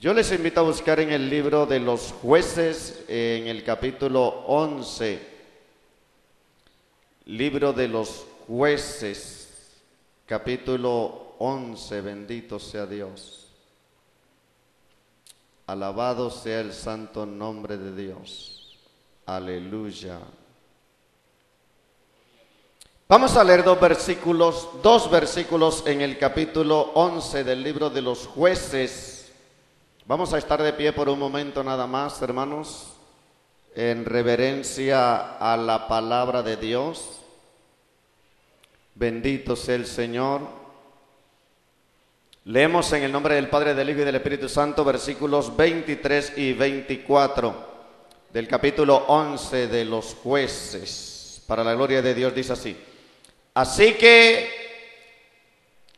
Yo les invito a buscar en el libro de los Jueces, en el capítulo 11. Libro de los Jueces, capítulo 11, bendito sea Dios. Alabado sea el santo nombre de Dios. Aleluya. Vamos a leer dos versículos en el capítulo 11 del libro de los Jueces. Vamos a estar de pie por un momento nada más, hermanos, en reverencia a la palabra de Dios. Bendito sea el Señor. Leemos en el nombre del Padre, del Hijo y del Espíritu Santo, versículos 23 y 24 del capítulo 11 de los Jueces. Para la gloria de Dios dice así: así que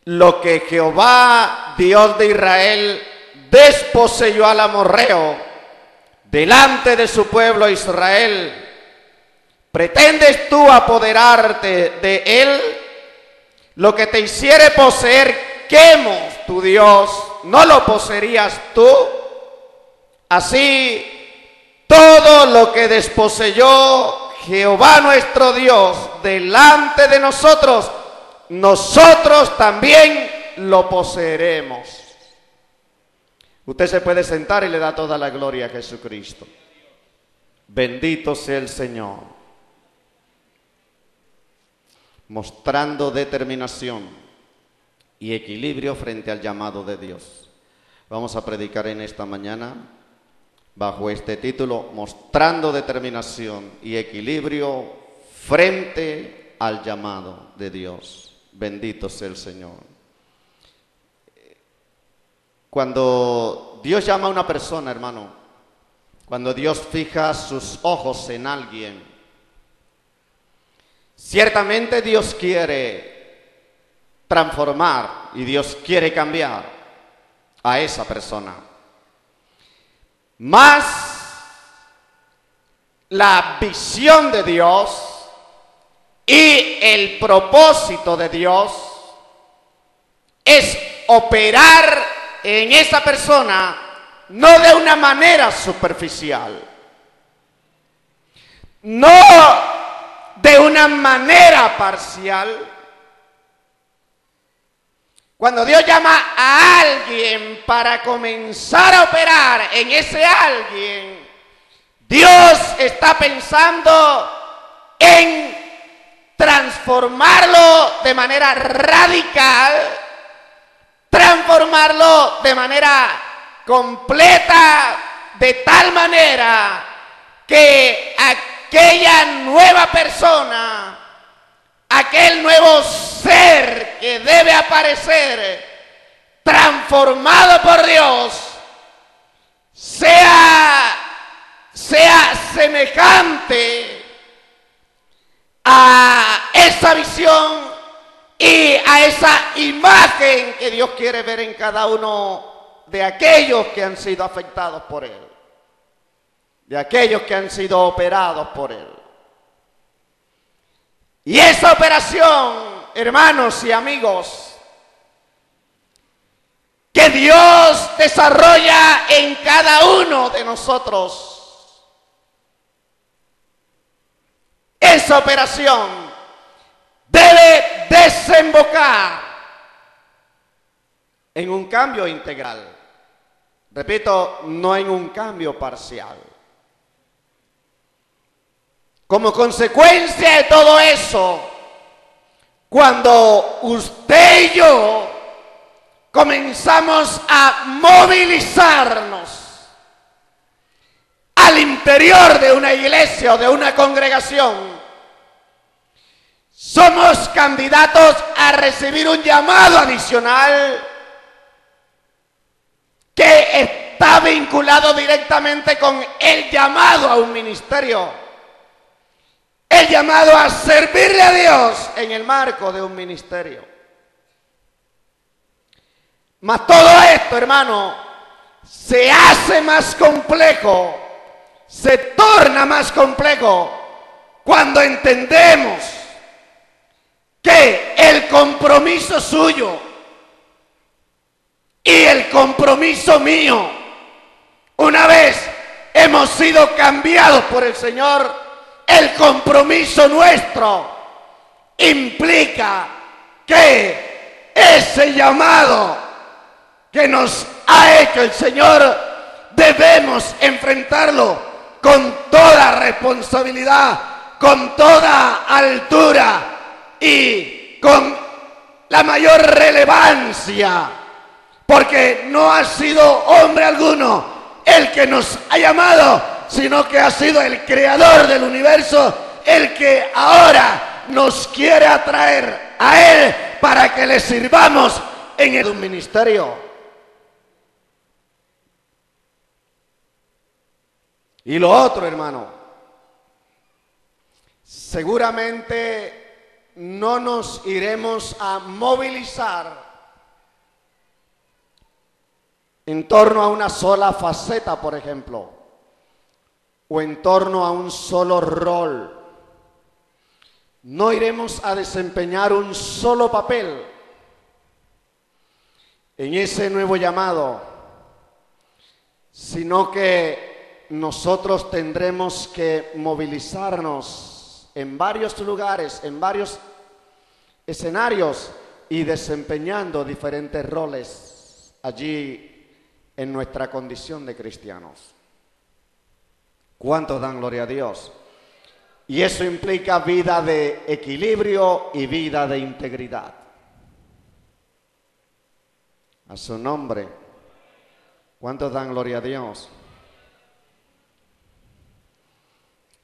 lo que Jehová, Dios de Israel, desposeyó al amorreo delante de su pueblo Israel, ¿pretendes tú apoderarte de él? Lo que te hiciere poseer Quemos, tu Dios, ¿no lo poseerías tú? Así, todo lo que desposeyó Jehová nuestro Dios delante de nosotros, nosotros también lo poseeremos. Usted se puede sentar y le da toda la gloria a Jesucristo. Bendito sea el Señor. Mostrando determinación y equilibrio frente al llamado de Dios. Vamos a predicar en esta mañana bajo este título: mostrando determinación y equilibrio frente al llamado de Dios. Bendito sea el Señor. Cuando Dios llama a una persona, hermano, cuando Dios fija sus ojos en alguien, ciertamente Dios quiere transformar y Dios quiere cambiar a esa persona. Mas la visión de Dios y el propósito de Dios es operar en esa persona, no de una manera superficial, no de una manera parcial. Cuando Dios llama a alguien para comenzar a operar en ese alguien, Dios está pensando en transformarlo de manera radical, transformarlo de manera completa, de tal manera que aquella nueva persona, aquel nuevo ser que debe aparecer, transformado por Dios, sea semejante a esa visión y a esa imagen que Dios quiere ver en cada uno de aquellos que han sido afectados por Él, de aquellos que han sido operados por Él. Y esa operación, hermanos y amigos, que Dios desarrolla en cada uno de nosotros, esa operación debe desembocar en un cambio integral. Repito, no en un cambio parcial. Como consecuencia de todo eso, cuando usted y yo comenzamos a movilizarnos al interior de una iglesia o de una congregación, somos candidatos a recibir un llamado adicional que está vinculado directamente con el llamado a un ministerio, el llamado a servirle a Dios en el marco de un ministerio. Mas todo esto, hermano, se hace más complejo, se torna más complejo cuando entendemos que el compromiso suyo y el compromiso mío Una vez hemos sido cambiados por el Señor, el compromiso nuestro implica que ese llamado que nos ha hecho el Señor debemos enfrentarlo con toda responsabilidad, con toda altura y con la mayor relevancia, porque no ha sido hombre alguno el que nos ha llamado, sino que ha sido el creador del universo el que ahora nos quiere atraer a Él para que le sirvamos en el ministerio. Y lo otro, hermano, seguramente no nos iremos a movilizar en torno a una sola faceta, por ejemplo, o en torno a un solo rol. No iremos a desempeñar un solo papel en ese nuevo llamado, sino que nosotros tendremos que movilizarnos en varios lugares, en varios escenarios y desempeñando diferentes roles allí en nuestra condición de cristianos. ¿Cuántos dan gloria a Dios? Y eso implica vida de equilibrio y vida de integridad. A su nombre. ¿Cuántos dan gloria a Dios?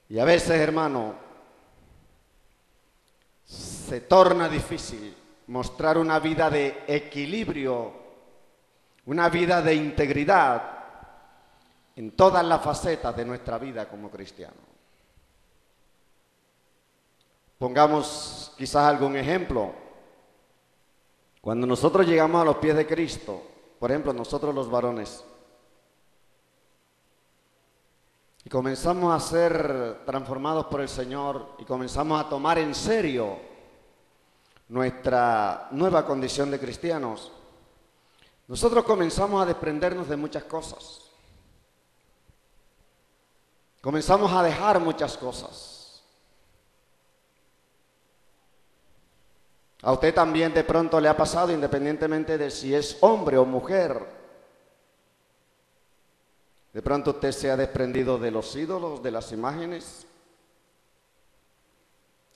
Y a veces, hermano, se torna difícil mostrar una vida de equilibrio, una vida de integridad en todas las facetas de nuestra vida como cristianos. Pongamos quizás algún ejemplo. Cuando nosotros llegamos a los pies de Cristo, por ejemplo, nosotros los varones, y comenzamos a ser transformados por el Señor y comenzamos a tomar en serio nuestra nueva condición de cristianos, nosotros comenzamos a desprendernos de muchas cosas. Comenzamos a dejar muchas cosas. A usted también de pronto le ha pasado, independientemente de si es hombre o mujer. De pronto usted se ha desprendido de los ídolos, de las imágenes.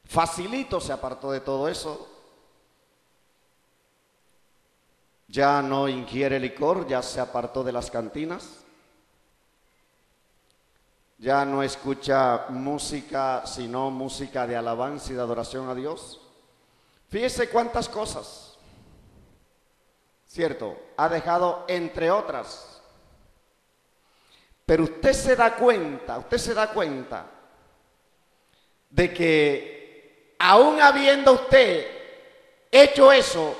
Facilito se apartó de todo eso. Ya no ingiere licor, ya se apartó de las cantinas. Ya no escucha música, sino música de alabanza y de adoración a Dios. Fíjese cuántas cosas, ¿cierto? Ha dejado entre otras. Pero usted se da cuenta de que aún habiendo usted hecho eso,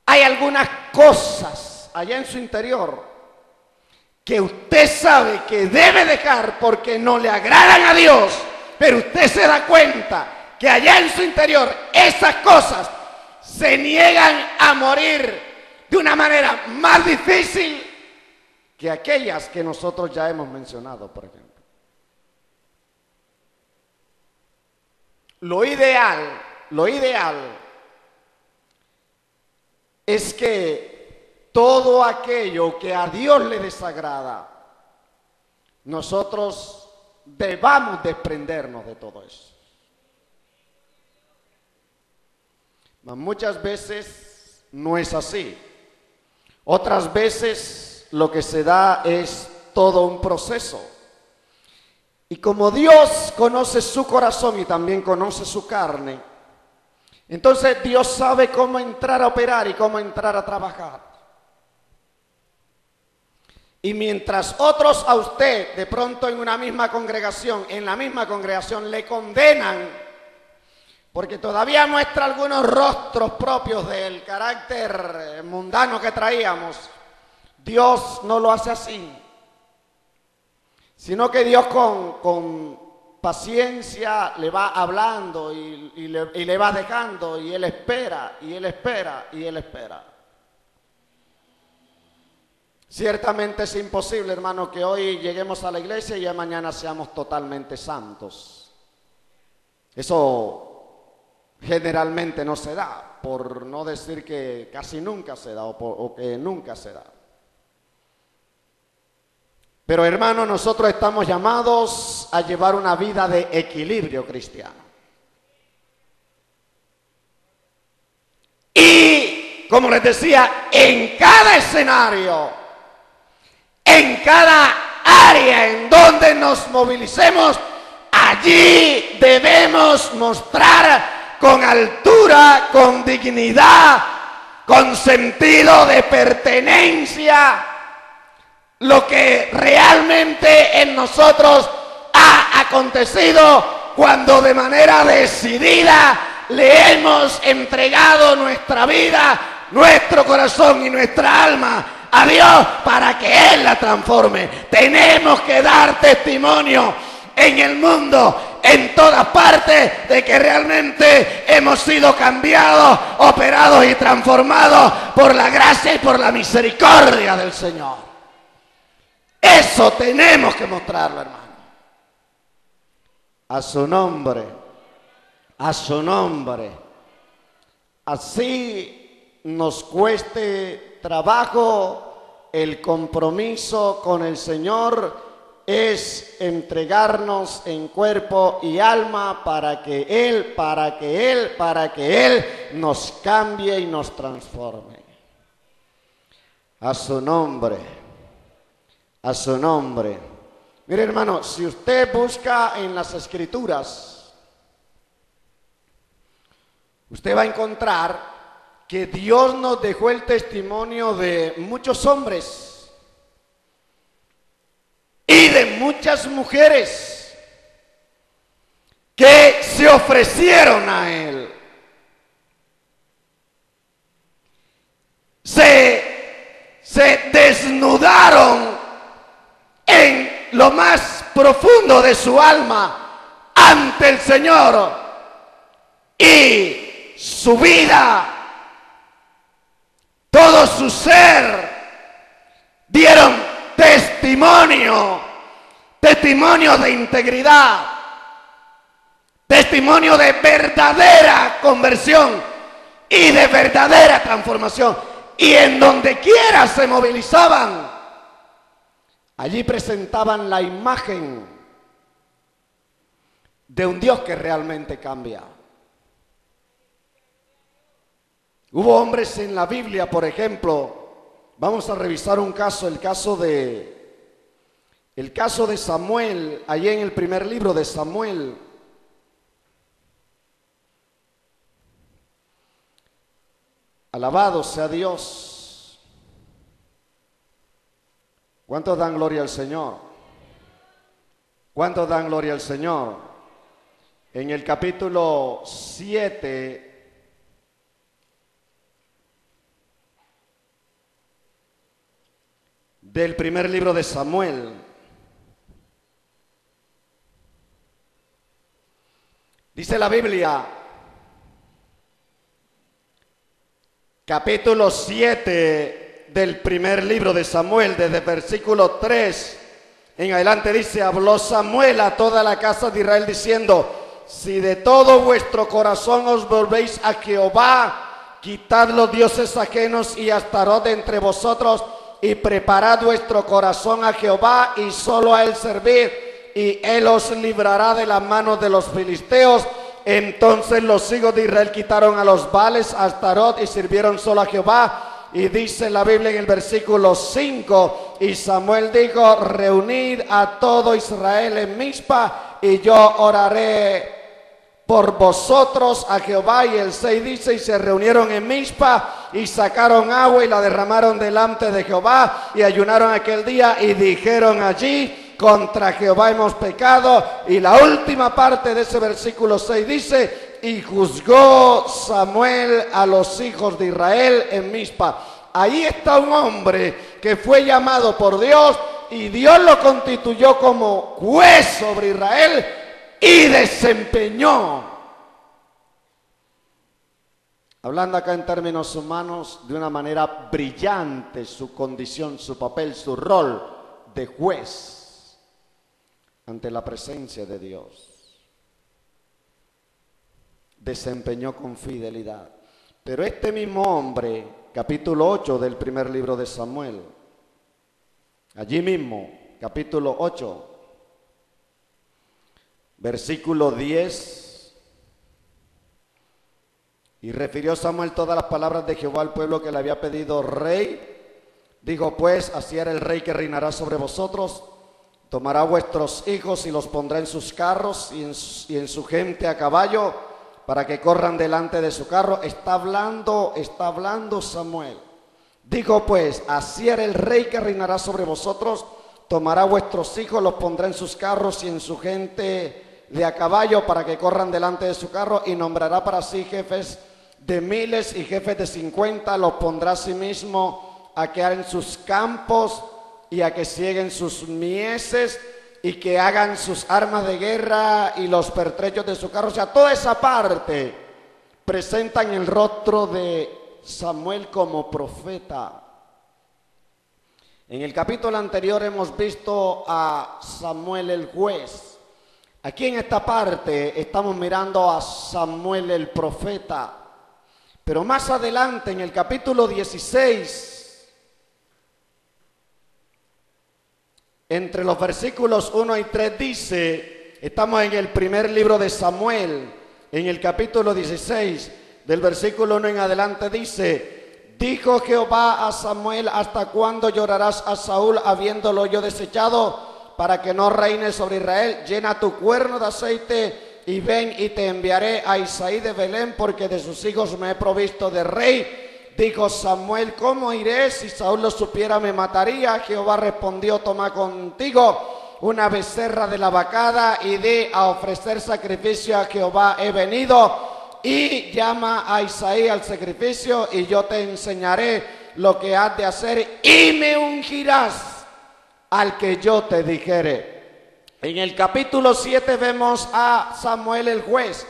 hay algunas cosas allá en su interior que usted sabe que debe dejar porque no le agradan a Dios, pero usted se da cuenta que allá en su interior esas cosas se niegan a morir de una manera más difícil que aquellas que nosotros ya hemos mencionado, por ejemplo. Lo ideal es que todo aquello que a Dios le desagrada, nosotros debamos desprendernos de todo eso. Mas muchas veces no es así. Otras veces lo que se da es todo un proceso. Y como Dios conoce su corazón y también conoce su carne, entonces Dios sabe cómo entrar a operar y cómo entrar a trabajar. Y mientras otros a usted de pronto en la misma congregación le condenan, porque todavía muestra algunos rostros propios del carácter mundano que traíamos, Dios no lo hace así, sino que Dios con paciencia le va hablando y le va dejando, y Él espera, y Él espera, y Él espera. Ciertamente es imposible, hermano, que hoy lleguemos a la iglesia y ya mañana seamos totalmente santos. Eso generalmente no se da, por no decir que casi nunca se da o que nunca se da. Pero, hermano, nosotros estamos llamados a llevar una vida de equilibrio cristiano. Y, como les decía, en cada escenario, en cada área en donde nos movilicemos, allí debemos mostrar con altura, con dignidad, con sentido de pertenencia, lo que realmente en nosotros ha acontecido cuando de manera decidida le hemos entregado nuestra vida, nuestro corazón y nuestra alma a Dios para que Él la transforme. Tenemos que dar testimonio en el mundo, en todas partes, de que realmente hemos sido cambiados, operados y transformados por la gracia y por la misericordia del Señor. Eso tenemos que mostrarlo, hermano. A su nombre, a su nombre. Así nos cueste trabajo, el compromiso con el Señor es entregarnos en cuerpo y alma para que Él nos cambie y nos transforme. A su nombre, a su nombre. Mire, hermano, si usted busca en las Escrituras, usted va a encontrar que Dios nos dejó el testimonio de muchos hombres y de muchas mujeres que se ofrecieron a Él. Se desnudaron en lo más profundo de su alma ante el Señor y su vida, todo su ser, dieron testimonio de integridad, testimonio de verdadera conversión y de verdadera transformación. Y en donde quiera se movilizaban, allí presentaban la imagen de un Dios que realmente cambia. Hubo hombres en la Biblia, por ejemplo, vamos a revisar un caso, el caso de Samuel, allí en el primer libro de Samuel. Alabado sea Dios. ¿Cuántos dan gloria al Señor? ¿Cuántos dan gloria al Señor? En el capítulo 7 del primer libro de Samuel, dice la Biblia, capítulo 7 del primer libro de Samuel, desde versículo 3 en adelante, dice: habló Samuel a toda la casa de Israel diciendo: si de todo vuestro corazón os volvéis a Jehová, quitad los dioses ajenos y Astarot de entre vosotros, y preparad vuestro corazón a Jehová y solo a Él servid, y Él os librará de las manos de los filisteos. Entonces los hijos de Israel quitaron a los Baales, a Astarot, y sirvieron solo a Jehová. Y dice la Biblia en el versículo 5: y Samuel dijo: reunid a todo Israel en Mizpa, y yo oraré por vosotros a Jehová. Y el 6 dice: y se reunieron en Mizpa, y sacaron agua y la derramaron delante de Jehová, y ayunaron aquel día, y dijeron allí: contra Jehová hemos pecado. Y la última parte de ese versículo 6 dice: y juzgó Samuel a los hijos de Israel en Mizpa. Ahí está un hombre que fue llamado por Dios, y Dios lo constituyó como juez sobre Israel, y desempeñó hablando acá en términos humanos, de una manera brillante su condición, su papel, su rol de juez ante la presencia de Dios. Desempeñó con fidelidad. Pero este mismo hombre, capítulo 8 del primer libro de Samuel, allí mismo, capítulo 8, versículo 10, y refirió Samuel todas las palabras de Jehová al pueblo que le había pedido rey. Dijo pues, así era el rey que reinará sobre vosotros, tomará vuestros hijos y los pondrá en sus carros y en su gente a caballo, para que corran delante de su carro. Está hablando Samuel. Dijo pues, así era el rey que reinará sobre vosotros, tomará vuestros hijos, los pondrá en sus carros y en su gente de a caballo, para que corran delante de su carro, y nombrará para sí jefes de miles y jefes de 50, los pondrá a sí mismo a que hagan sus campos y a que cieguen sus mieses y que hagan sus armas de guerra y los pertrechos de su carro. O sea, toda esa parte presentan el rostro de Samuel como profeta. En el capítulo anterior hemos visto a Samuel el juez. Aquí en esta parte estamos mirando a Samuel el profeta. Pero más adelante, en el capítulo 16, entre los versículos 1 y 3 dice, estamos en el primer libro de Samuel, en el capítulo 16, del versículo 1 en adelante dice, dijo Jehová a Samuel, ¿hasta cuándo llorarás a Saúl habiéndolo yo desechado, para que no reine sobre Israel? Llena tu cuerno de aceite y ven y te enviaré a Isaí de Belén, porque de sus hijos me he provisto de rey. Dijo Samuel, ¿cómo iré? Si Saúl lo supiera me mataría. Jehová respondió, toma contigo una becerra de la vacada y di, a ofrecer sacrificio a Jehová he venido. Y llama a Isaí al sacrificio y yo te enseñaré lo que has de hacer y me ungirás al que yo te dijere. En el capítulo 7 vemos a Samuel el juez.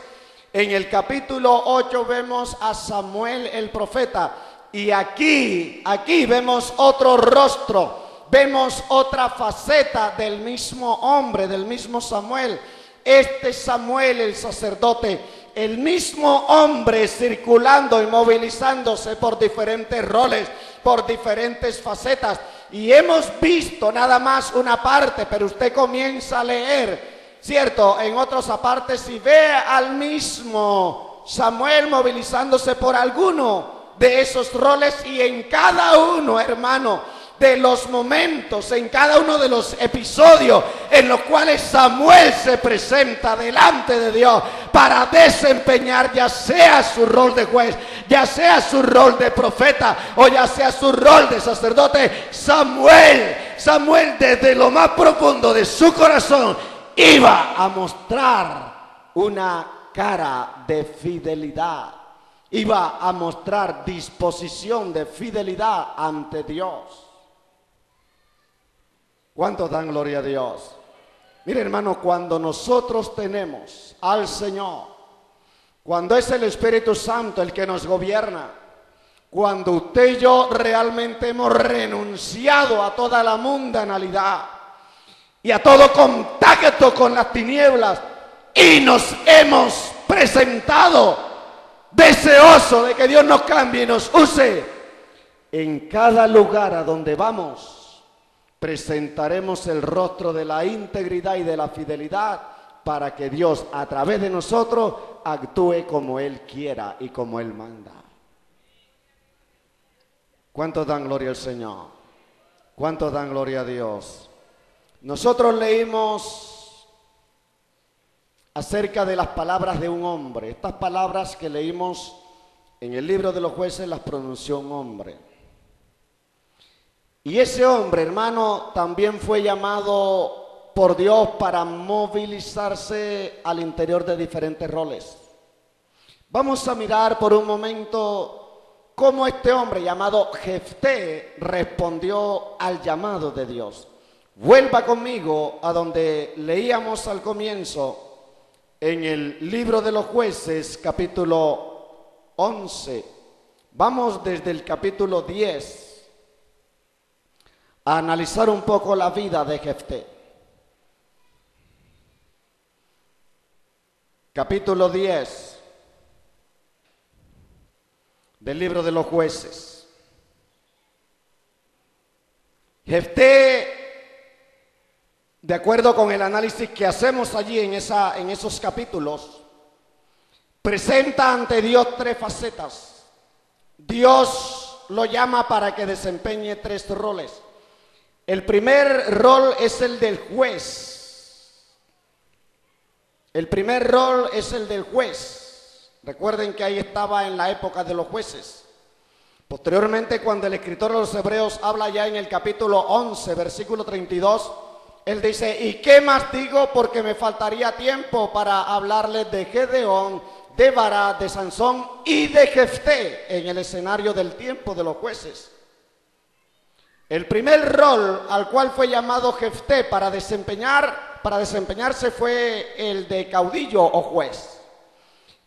En el capítulo 8 vemos a Samuel el profeta. Y aquí vemos otro rostro, vemos otra faceta del mismo hombre, del mismo Samuel. Este Samuel el sacerdote, el mismo hombre circulando y movilizándose por diferentes roles, por diferentes facetas. Y hemos visto nada más una parte, pero usted comienza a leer, ¿cierto? En otras partes y ve al mismo Samuel movilizándose por alguno de esos roles, y en cada uno, hermano, de los momentos, en cada uno de los episodios en los cuales Samuel se presenta delante de Dios para desempeñar ya sea su rol de juez, ya sea su rol de profeta o ya sea su rol de sacerdote, Samuel desde lo más profundo de su corazón iba a mostrar una cara de fidelidad, iba a mostrar disposición de fidelidad ante Dios. ¿Cuántos dan gloria a Dios? Mire, hermano, cuando nosotros tenemos al Señor, cuando es el Espíritu Santo el que nos gobierna, cuando usted y yo realmente hemos renunciado a toda la mundanalidad y a todo contacto con las tinieblas y nos hemos presentado deseoso de que Dios nos cambie y nos use, en cada lugar a donde vamos presentaremos el rostro de la integridad y de la fidelidad, para que Dios a través de nosotros actúe como Él quiera y como Él manda. ¿Cuántos dan gloria al Señor? ¿Cuántos dan gloria a Dios? Nosotros leímos acerca de las palabras de un hombre. Estas palabras que leímos en el libro de los jueces las pronunció un hombre. Y ese hombre, hermano, también fue llamado por Dios para movilizarse al interior de diferentes roles. Vamos a mirar por un momento cómo este hombre llamado Jefté respondió al llamado de Dios. Vuelva conmigo a donde leíamos al comienzo en el libro de los jueces, capítulo 11. Vamos desde el capítulo 10 a analizar un poco la vida de Jefté. Capítulo 10 del libro de los Jueces. Jefté, de acuerdo con el análisis que hacemos allí en esos capítulos, presenta ante Dios tres facetas. Dios lo llama para que desempeñe tres roles. El primer rol es el del juez. El primer rol es el del juez. Recuerden que ahí estaba en la época de los jueces. Posteriormente, cuando el escritor de los Hebreos habla ya en el capítulo 11, versículo 32, él dice: ¿y qué más digo? Porque me faltaría tiempo para hablarles de Gedeón, de Barak, de Sansón y de Jefté en el escenario del tiempo de los jueces. El primer rol al cual fue llamado Jefté para desempeñarse fue el de caudillo o juez.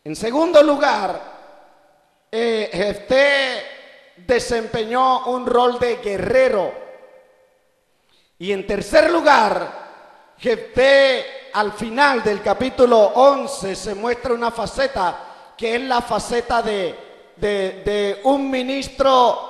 En segundo lugar, Jefté desempeñó un rol de guerrero. Y en tercer lugar, Jefté, al final del capítulo 11, se muestra una faceta que es la faceta de un ministro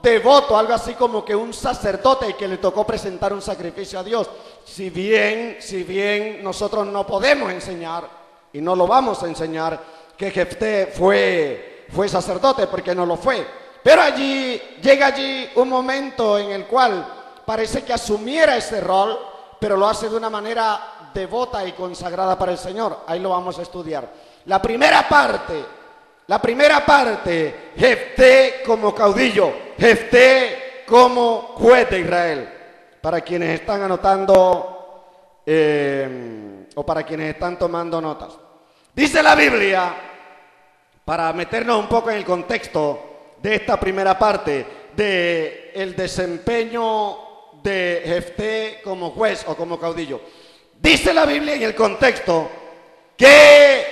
devoto, algo así como que un sacerdote que le tocó presentar un sacrificio a Dios. Si bien nosotros no podemos enseñar, y no lo vamos a enseñar, que Jefté fue sacerdote, porque no lo fue. Pero llega allí un momento en el cual parece que asumiera ese rol, pero lo hace de una manera devota y consagrada para el Señor. Ahí lo vamos a estudiar. La primera parte, Jefté como caudillo, Jefté como juez de Israel. Para quienes están anotando o para quienes están tomando notas. Dice la Biblia, para meternos un poco en el contexto de esta primera parte, de el desempeño de Jefté como juez o como caudillo. Dice la Biblia en el contexto que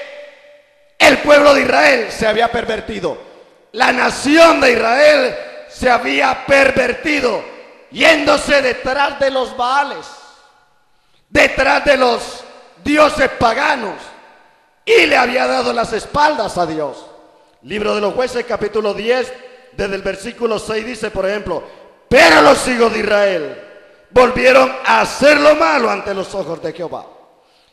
el pueblo de Israel se había pervertido. La nación de Israel se había pervertido, yéndose detrás de los Baales, detrás de los dioses paganos, y le había dado las espaldas a Dios. Libro de los Jueces, capítulo 10, desde el versículo 6 dice, por ejemplo: pero los hijos de Israel volvieron a hacer lo malo ante los ojos de Jehová.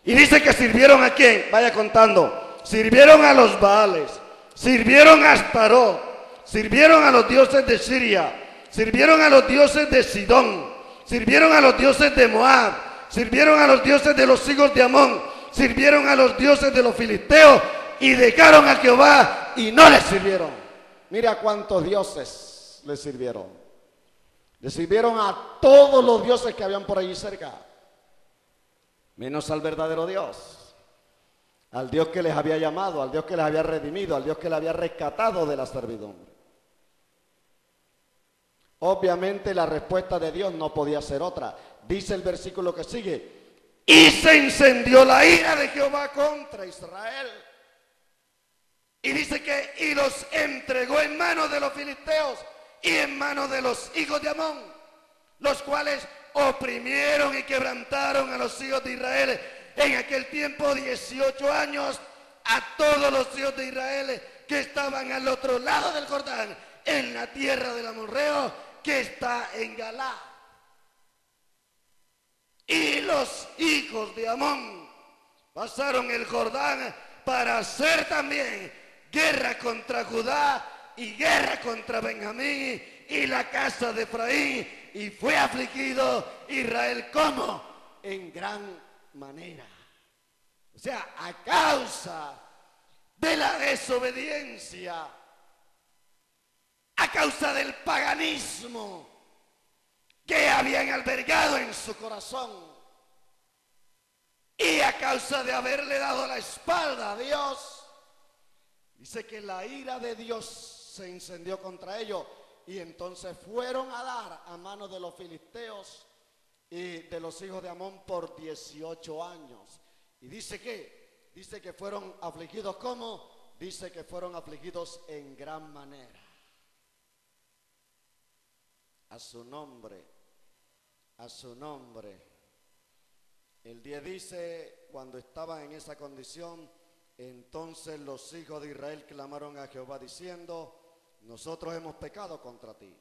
Y dice que sirvieron ¿a quién? Vaya contando. Sirvieron a los Baales, sirvieron a Astarot, sirvieron a los dioses de Siria, sirvieron a los dioses de Sidón, sirvieron a los dioses de Moab, sirvieron a los dioses de los hijos de Amón, sirvieron a los dioses de los filisteos y dejaron a Jehová y no le sirvieron. Mira cuántos dioses le sirvieron. Le sirvieron a todos los dioses que habían por allí cerca, menos al verdadero Dios, al Dios que les había llamado, al Dios que les había redimido, al Dios que les había rescatado de la servidumbre. Obviamente la respuesta de Dios no podía ser otra. Dice el versículo que sigue: y se encendió la ira de Jehová contra Israel. Y dice que y los entregó en manos de los filisteos y en manos de los hijos de Amón, los cuales oprimieron y quebrantaron a los hijos de Israel en aquel tiempo 18 años, a todos los hijos de Israel que estaban al otro lado del Jordán, en la tierra del amorreo que está en Galaad. Y los hijos de Amón pasaron el Jordán para hacer también guerra contra Judá y guerra contra Benjamín y la casa de Efraín, y fue afligido Israel como en gran manera. O sea, a causa de la desobediencia, a causa del paganismo que habían albergado en su corazón, y a causa de haberle dado la espalda a Dios, dice que la ira de Dios se encendió contra ellos, y entonces fueron a dar a manos de los filisteos y de los hijos de Amón por 18 años. Y dice que Dice que fueron afligidos, ¿cómo? Dice que fueron afligidos en gran manera. A su nombre, a su nombre. El 10 dice, cuando estaban en esa condición, entonces los hijos de Israel clamaron a Jehová diciendo, nosotros hemos pecado contra ti,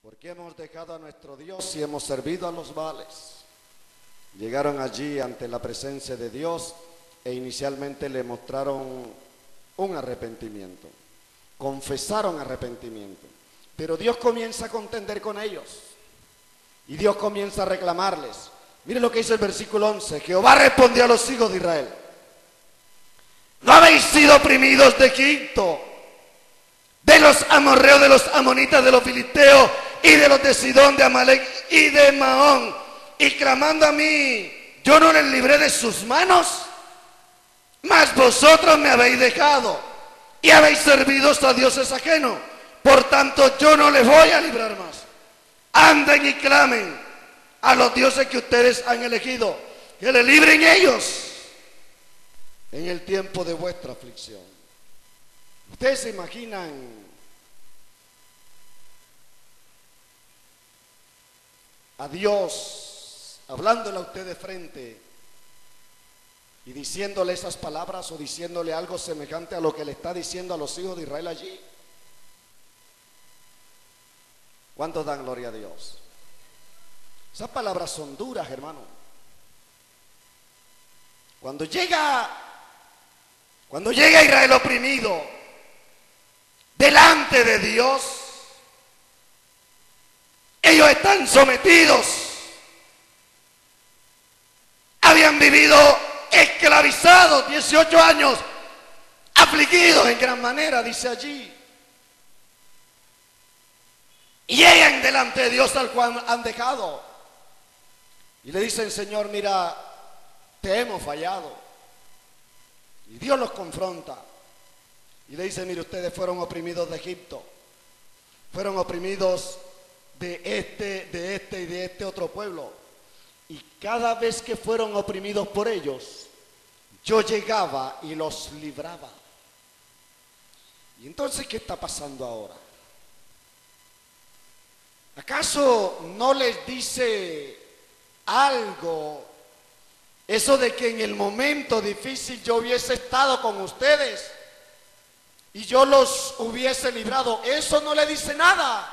porque hemos dejado a nuestro Dios y hemos servido a los Baales. Llegaron allí ante la presencia de Dios e inicialmente le mostraron un arrepentimiento, confesaron arrepentimiento, pero Dios comienza a contender con ellos y Dios comienza a reclamarles. Mire lo que dice el versículo 11, Jehová respondió a los hijos de Israel, ¿no habéis sido oprimidos de Egipto, de los amorreos, de los amonitas, de los filisteos y de los de Sidón, de Amalek y de Maón, y clamando a mí, yo no les libré de sus manos? Mas vosotros me habéis dejado y habéis servido a dioses ajenos, por tanto yo no les voy a librar más. Anden y clamen a los dioses que ustedes han elegido, que le libren ellos en el tiempo de vuestra aflicción. ¿Ustedes se imaginan a Dios hablándole a usted de frente y diciéndole esas palabras o diciéndole algo semejante a lo que le está diciendo a los hijos de Israel allí? ¿Cuántos dan gloria a Dios? Esas palabras son duras, hermano. Cuando llega Israel oprimido delante de Dios, ellos están sometidos, habían vivido esclavizados 18 años, afligidos en gran manera, dice allí, y llegan delante de Dios al cual han dejado y le dicen, Señor, mira, te hemos fallado. Y Dios los confronta y le dice, mire, ustedes fueron oprimidos de Egipto, fueron oprimidos de este y de este otro pueblo, y cada vez que fueron oprimidos por ellos, yo llegaba y los libraba. Y entonces, ¿qué está pasando ahora? ¿Acaso no les dice algo eso de que en el momento difícil yo hubiese estado con ustedes y yo los hubiese librado? Eso no le dice nada.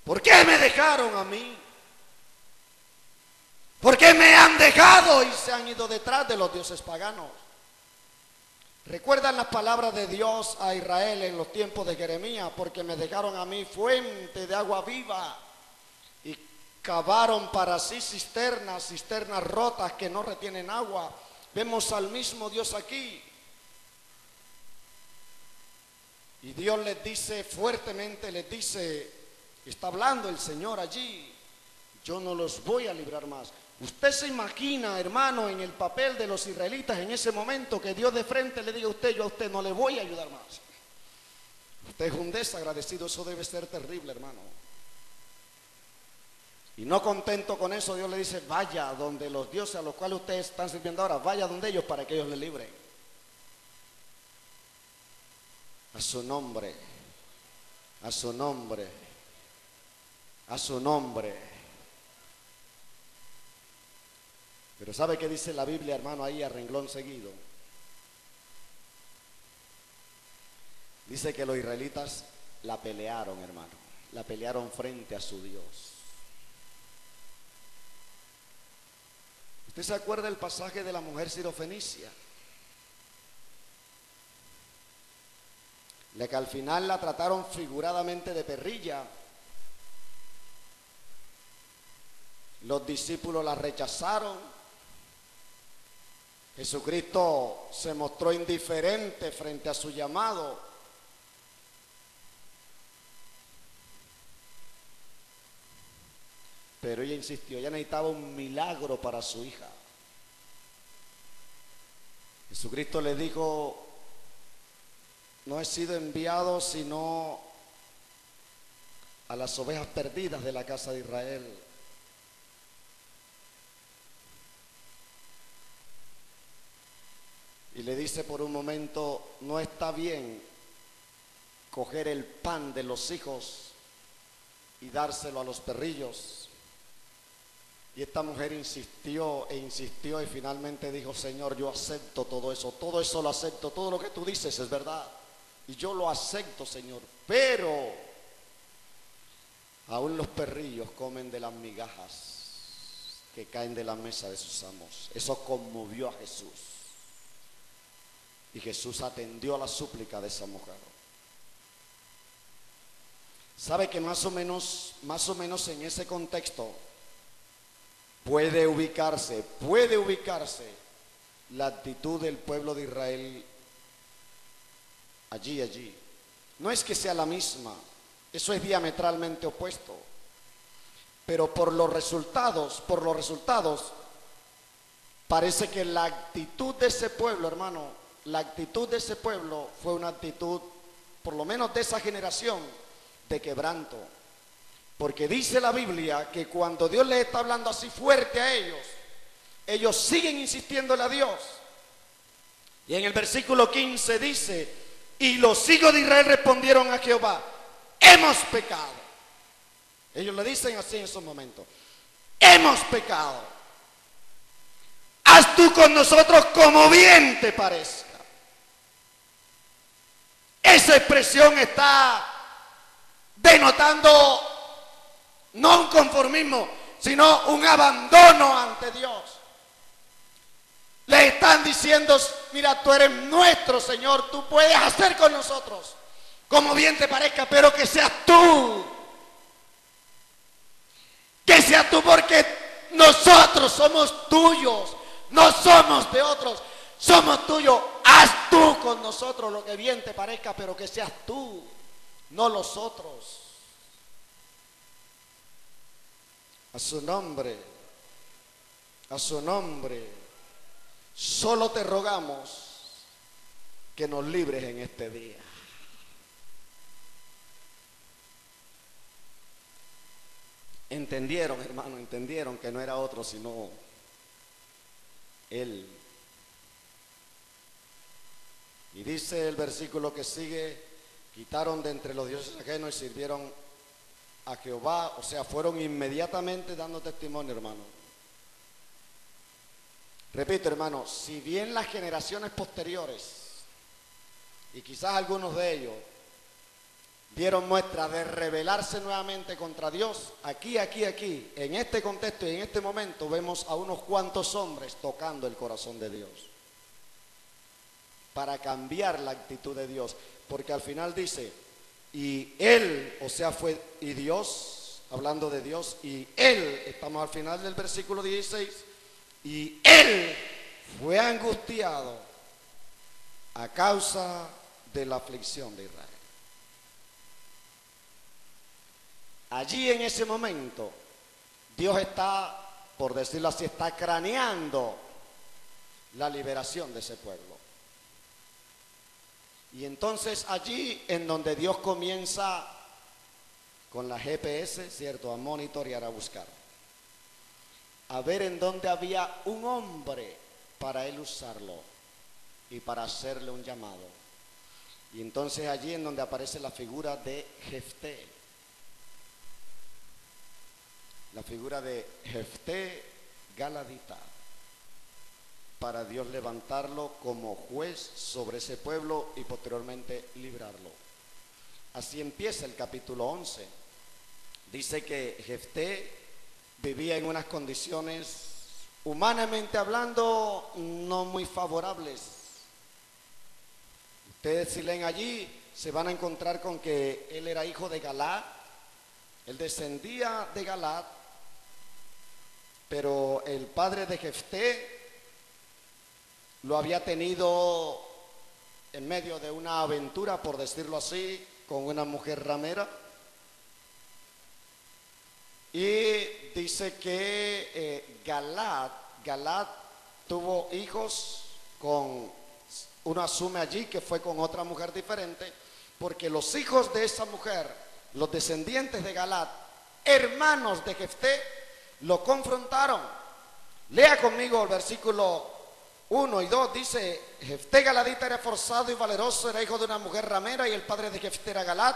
¿Por qué me dejaron a mí? ¿Por qué me han dejado y se han ido detrás de los dioses paganos? ¿Recuerdan las palabras de Dios a Israel en los tiempos de Jeremías? Porque me dejaron a mí fuente de agua viva y cavaron para sí cisternas rotas que no retienen agua. Vemos al mismo Dios aquí. Y Dios les dice fuertemente, les dice, está hablando el Señor allí, yo no los voy a librar más. Usted se imagina, hermano, en el papel de los israelitas en ese momento, que Dios de frente le diga a usted, yo a usted no le voy a ayudar más. Usted es un desagradecido, eso debe ser terrible, hermano. Y no contento con eso, Dios le dice, vaya donde los dioses a los cuales ustedes están sirviendo ahora, vaya donde ellos para que ellos le libren. A su nombre, a su nombre, a su nombre. Pero ¿sabe qué dice la Biblia, hermano, ahí a renglón seguido? Dice que los israelitas la pelearon, hermano, la pelearon frente a su Dios. ¿Usted se acuerda del pasaje de la mujer sirofenicia? La que al final la trataron figuradamente de perrilla. Los discípulos la rechazaron. Jesucristo se mostró indiferente frente a su llamado. Pero ella insistió, ella necesitaba un milagro para su hija. Jesucristo le dijo, no he sido enviado sino a las ovejas perdidas de la casa de Israel. le dice por un momento, no está bien coger el pan de los hijos y dárselo a los perrillos. Y esta mujer insistió e insistió y finalmente dijo, Señor, yo acepto todo eso lo acepto, todo lo que tú dices es verdad. Y yo lo acepto, Señor, pero aún los perrillos comen de las migajas que caen de la mesa de sus amos. Eso conmovió a Jesús. Y Jesús atendió a la súplica de esa mujer. ¿Sabe que más o menos en ese contexto puede ubicarse la actitud del pueblo de Israel allí? No es que sea la misma, eso es diametralmente opuesto, pero por los resultados, parece que la actitud de ese pueblo, hermano, la actitud de ese pueblo fue una actitud, por lo menos de esa generación, de quebranto. Porque dice la Biblia que cuando Dios les está hablando así fuerte a ellos siguen insistiéndole a Dios. Y en el versículo 15 dice, y los hijos de Israel respondieron a Jehová, hemos pecado. Ellos le dicen así en esos momentos, hemos pecado. Haz tú con nosotros como bien te parezca. Esa expresión está denotando no un conformismo, sino un abandono ante Dios. Le están diciendo, mira, tú eres nuestro Señor, tú puedes hacer con nosotros como bien te parezca, pero que seas tú. Que seas tú, porque nosotros somos tuyos, no somos de otros, somos tuyos. Haz tú con nosotros lo que bien te parezca, pero que seas tú, no los otros. A su nombre, solo te rogamos que nos libres en este día. Entendieron, hermano, entendieron que no era otro sino Él. Y dice el versículo que sigue, quitaron de entre los dioses ajenos y sirvieron a Jehová, o sea, fueron inmediatamente dando testimonio, hermano. Repito, hermano, si bien las generaciones posteriores, y quizás algunos de ellos, dieron muestra de rebelarse nuevamente contra Dios, aquí, en este contexto y en este momento, vemos a unos cuantos hombres tocando el corazón de Dios, para cambiar la actitud de Dios, porque al final dice, y Él, o sea, y Dios, hablando de Dios, y Él, estamos al final del versículo 16, y Él fue angustiado a causa de la aflicción de Israel. Allí en ese momento, Dios está, por decirlo así, está craneando la liberación de ese pueblo. Y entonces allí en donde Dios comienza con la GPS, ¿cierto?, a monitorear, a buscar, a ver en dónde había un hombre para él usarlo y para hacerle un llamado. Y entonces allí en donde aparece la figura de Jefté, la figura de Jefté Galadita, para Dios levantarlo como juez sobre ese pueblo y posteriormente librarlo. Así empieza el capítulo 11. Dice que Jefté vivía en unas condiciones, humanamente hablando, no muy favorables. Ustedes si leen allí, se van a encontrar con que él era hijo de Galad, él descendía de Galad, pero el padre de Jefté lo había tenido en medio de una aventura, por decirlo así, con una mujer ramera. Y dice que Galad tuvo hijos con, uno asume allí que fue con otra mujer diferente, porque los hijos de esa mujer, los descendientes de Galad, hermanos de Jefté, lo confrontaron. Lea conmigo el versículo 1 y 2 dice: Jefté galadita era forzado y valeroso, era hijo de una mujer ramera, y el padre de Jefté era Galad.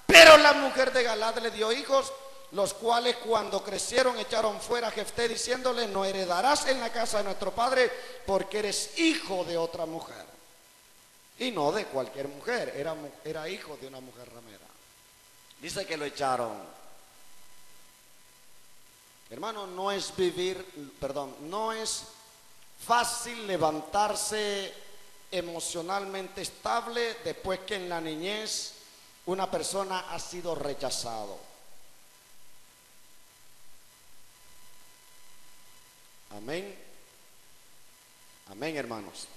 Pero la mujer de Galad le dio hijos, los cuales cuando crecieron echaron fuera a Jefté, diciéndole: no heredarás en la casa de nuestro padre, porque eres hijo de otra mujer. Y no de cualquier mujer, era hijo de una mujer ramera. Dice que lo echaron. Hermano, no es fácil levantarse emocionalmente estable después que en la niñez una persona ha sido rechazado. Amén. Amén, hermanos.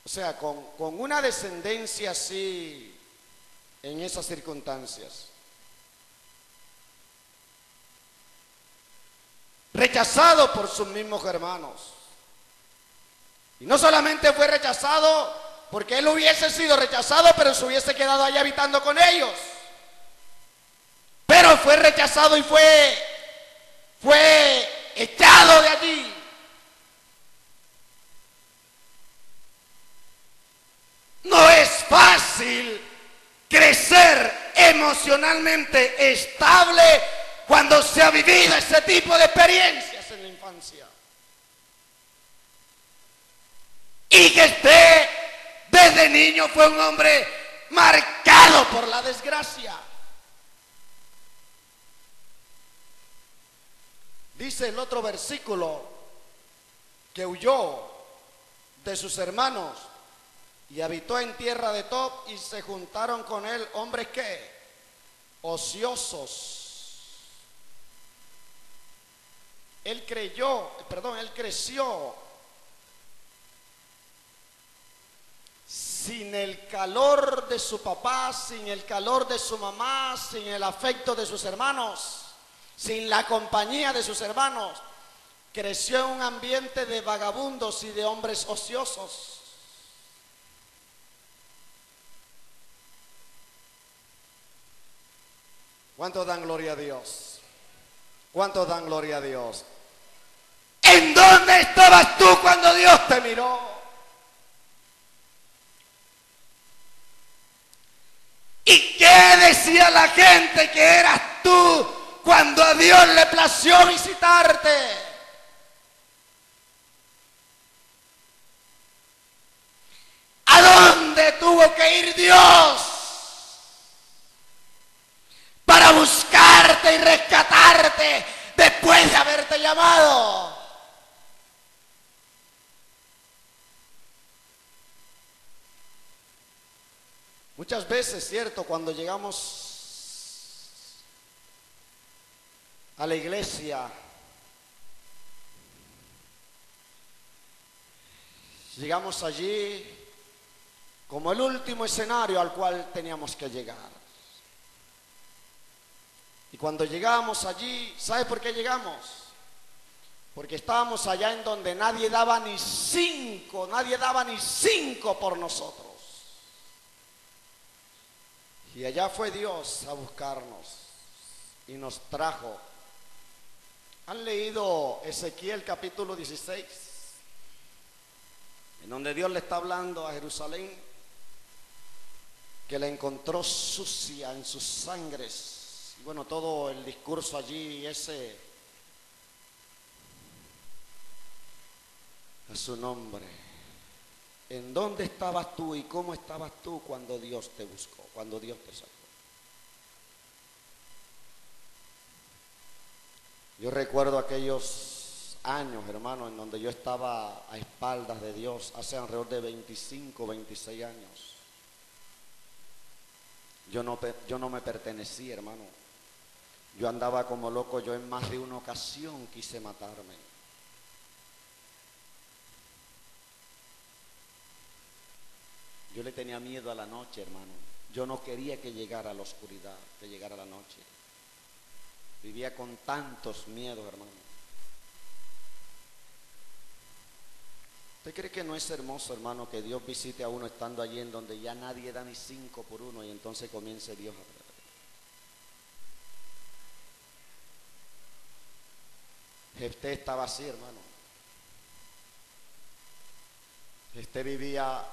O sea, con una descendencia así, en esas circunstancias, rechazado por sus mismos hermanos. Y no solamente fue rechazado porque él hubiese sido rechazado, pero se hubiese quedado allá habitando con ellos. Pero fue rechazado y fue echado de allí. No es fácil crecer emocionalmente estable cuando se ha vivido ese tipo de experiencias en la infancia. Y que desde niño fue un hombre marcado por la desgracia. Dice el otro versículo que huyó de sus hermanos y habitó en tierra de Tob, y se juntaron con él hombres que ociosos. Él creció sin el calor de su papá, sin el calor de su mamá, sin el afecto de sus hermanos, sin la compañía de sus hermanos. Creció en un ambiente de vagabundos y de hombres ociosos. ¿Cuántos dan gloria a Dios? ¿Cuántos dan gloria a Dios? ¿En dónde estabas tú cuando Dios te miró? ¿Y qué decía la gente que eras tú cuando a Dios le plació visitarte? ¿A dónde tuvo que ir Dios para buscarte y rescatarte después de haberte llamado? Muchas veces, cierto, cuando llegamos a la iglesia, llegamos allí como el último escenario al cual teníamos que llegar. Y cuando llegamos allí, ¿sabe por qué llegamos? Porque estábamos allá en donde nadie daba ni cinco por nosotros. Y allá fue Dios a buscarnos y nos trajo. ¿Han leído Ezequiel capítulo 16? En donde Dios le está hablando a Jerusalén, que la encontró sucia en sus sangres. Y bueno, todo el discurso allí, ese, a su nombre. ¿En dónde estabas tú y cómo estabas tú cuando Dios te buscó, cuando Dios te sacó? Yo recuerdo aquellos años, hermano, en donde yo estaba a espaldas de Dios, hace alrededor de 25, 26 años. Yo no me pertenecía, hermano. Yo andaba como loco, yo en más de una ocasión quise matarme. Yo le tenía miedo a la noche, hermano. Yo no quería que llegara la oscuridad, que llegara la noche. Vivía con tantos miedos, hermano. ¿Usted cree que no es hermoso, hermano, que Dios visite a uno estando allí en donde ya nadie da ni 5 por 1 y entonces comience Dios a hablar? Jefté estaba así, hermano. Jefté vivía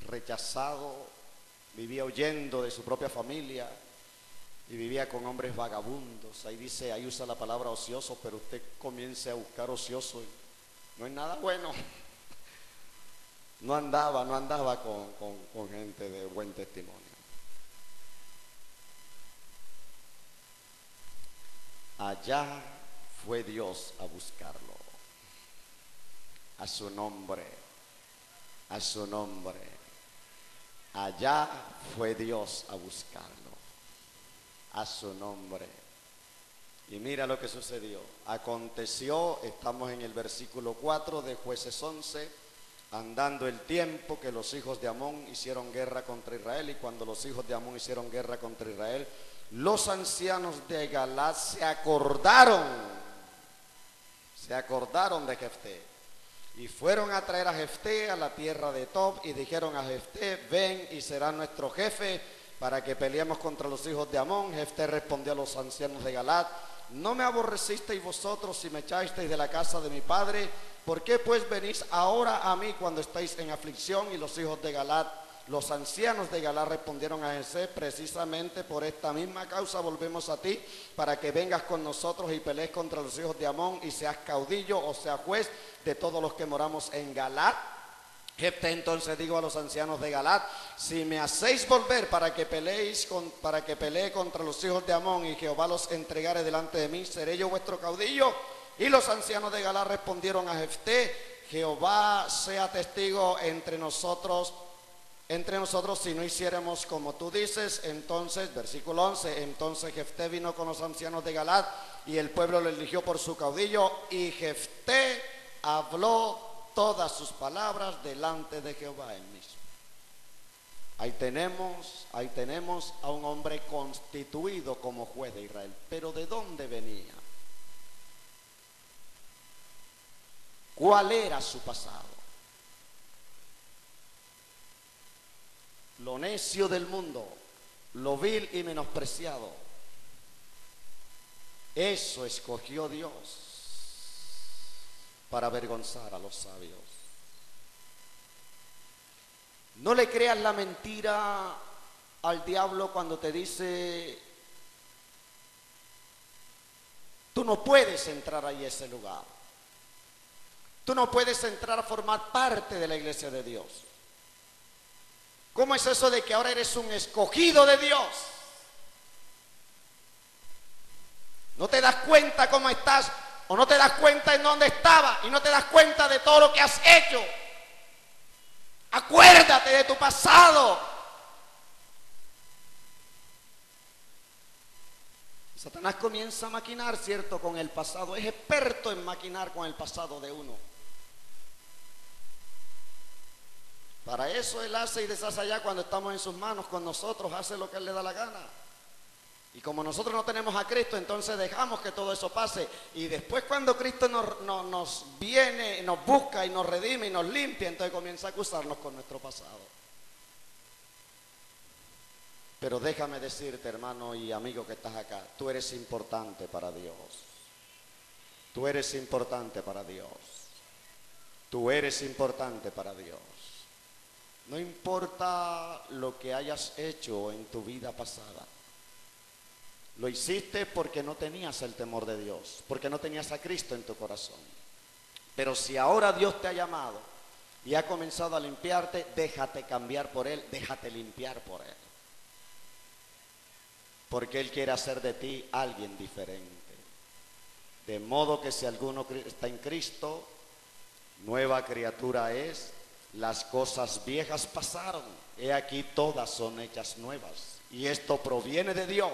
rechazado, vivía huyendo de su propia familia y vivía con hombres vagabundos. Ahí dice, ahí usa la palabra ocioso, pero usted comience a buscar ocioso y no es nada bueno. No andaba con gente de buen testimonio. Allá fue Dios a buscarlo. A su nombre. A su nombre. Allá fue Dios a buscarlo. A su nombre. Y mira lo que sucedió. Aconteció, estamos en el versículo 4 de Jueces 11, andando el tiempo que los hijos de Amón hicieron guerra contra Israel, y cuando los hijos de Amón hicieron guerra contra Israel, los ancianos de Galaad se acordaron de Jefté, y fueron a traer a Jefté a la tierra de Tob, y dijeron a Jefté, ven y será nuestro jefe para que peleemos contra los hijos de Amón. Jefté respondió a los ancianos de Galaad, ¿no me aborrecisteis vosotros y me echasteis de la casa de mi padre? ¿Por qué pues venís ahora a mí cuando estáis en aflicción? Y los hijos de Galaad, los ancianos de Galaad respondieron a Jefté, precisamente por esta misma causa volvemos a ti, para que vengas con nosotros y pelees contra los hijos de Amón y seas caudillo o sea juez de todos los que moramos en Galaad. Jefté entonces dijo a los ancianos de Galaad, si me hacéis volver para que pelee contra los hijos de Amón y Jehová los entregare delante de mí, seré yo vuestro caudillo. Y los ancianos de Galaad respondieron a Jefté, Jehová sea testigo entre nosotros si no hiciéramos como tú dices. Entonces, versículo 11, entonces Jefté vino con los ancianos de Galaad y el pueblo lo eligió por su caudillo, y Jefté habló todas sus palabras delante de Jehová él mismo. Ahí tenemos a un hombre constituido como juez de Israel. Pero ¿de dónde venía? ¿Cuál era su pasado? Lo necio del mundo, lo vil y menospreciado, eso escogió Dios para avergonzar a los sabios. No le creas la mentira al diablo cuando te dice, tú no puedes entrar ahí a ese lugar. Tú no puedes entrar a formar parte de la iglesia de Dios. ¿Cómo es eso de que ahora eres un escogido de Dios? ¿No te das cuenta cómo estás? ¿O no te das cuenta en dónde estaba? Y no te das cuenta de todo lo que has hecho. Acuérdate de tu pasado. Satanás comienza a maquinar, ¿cierto?, con el pasado. Es experto en maquinar con el pasado de uno. Para eso Él hace y deshace allá cuando estamos en sus manos. Con nosotros hace lo que Él le da la gana. Y como nosotros no tenemos a Cristo, entonces dejamos que todo eso pase. Y después cuando Cristo nos viene, nos busca y nos redime y nos limpia, entonces comienza a acusarnos con nuestro pasado. Pero déjame decirte, hermano y amigo que estás acá, tú eres importante para Dios. Tú eres importante para Dios. Tú eres importante para Dios. No importa lo que hayas hecho en tu vida pasada. Lo hiciste porque no tenías el temor de Dios, porque no tenías a Cristo en tu corazón. Pero si ahora Dios te ha llamado y ha comenzado a limpiarte, déjate cambiar por Él, déjate limpiar por Él. Porque Él quiere hacer de ti alguien diferente. De modo que si alguno está en Cristo, nueva criatura es. Las cosas viejas pasaron, he aquí todas son hechas nuevas. Y esto proviene de Dios,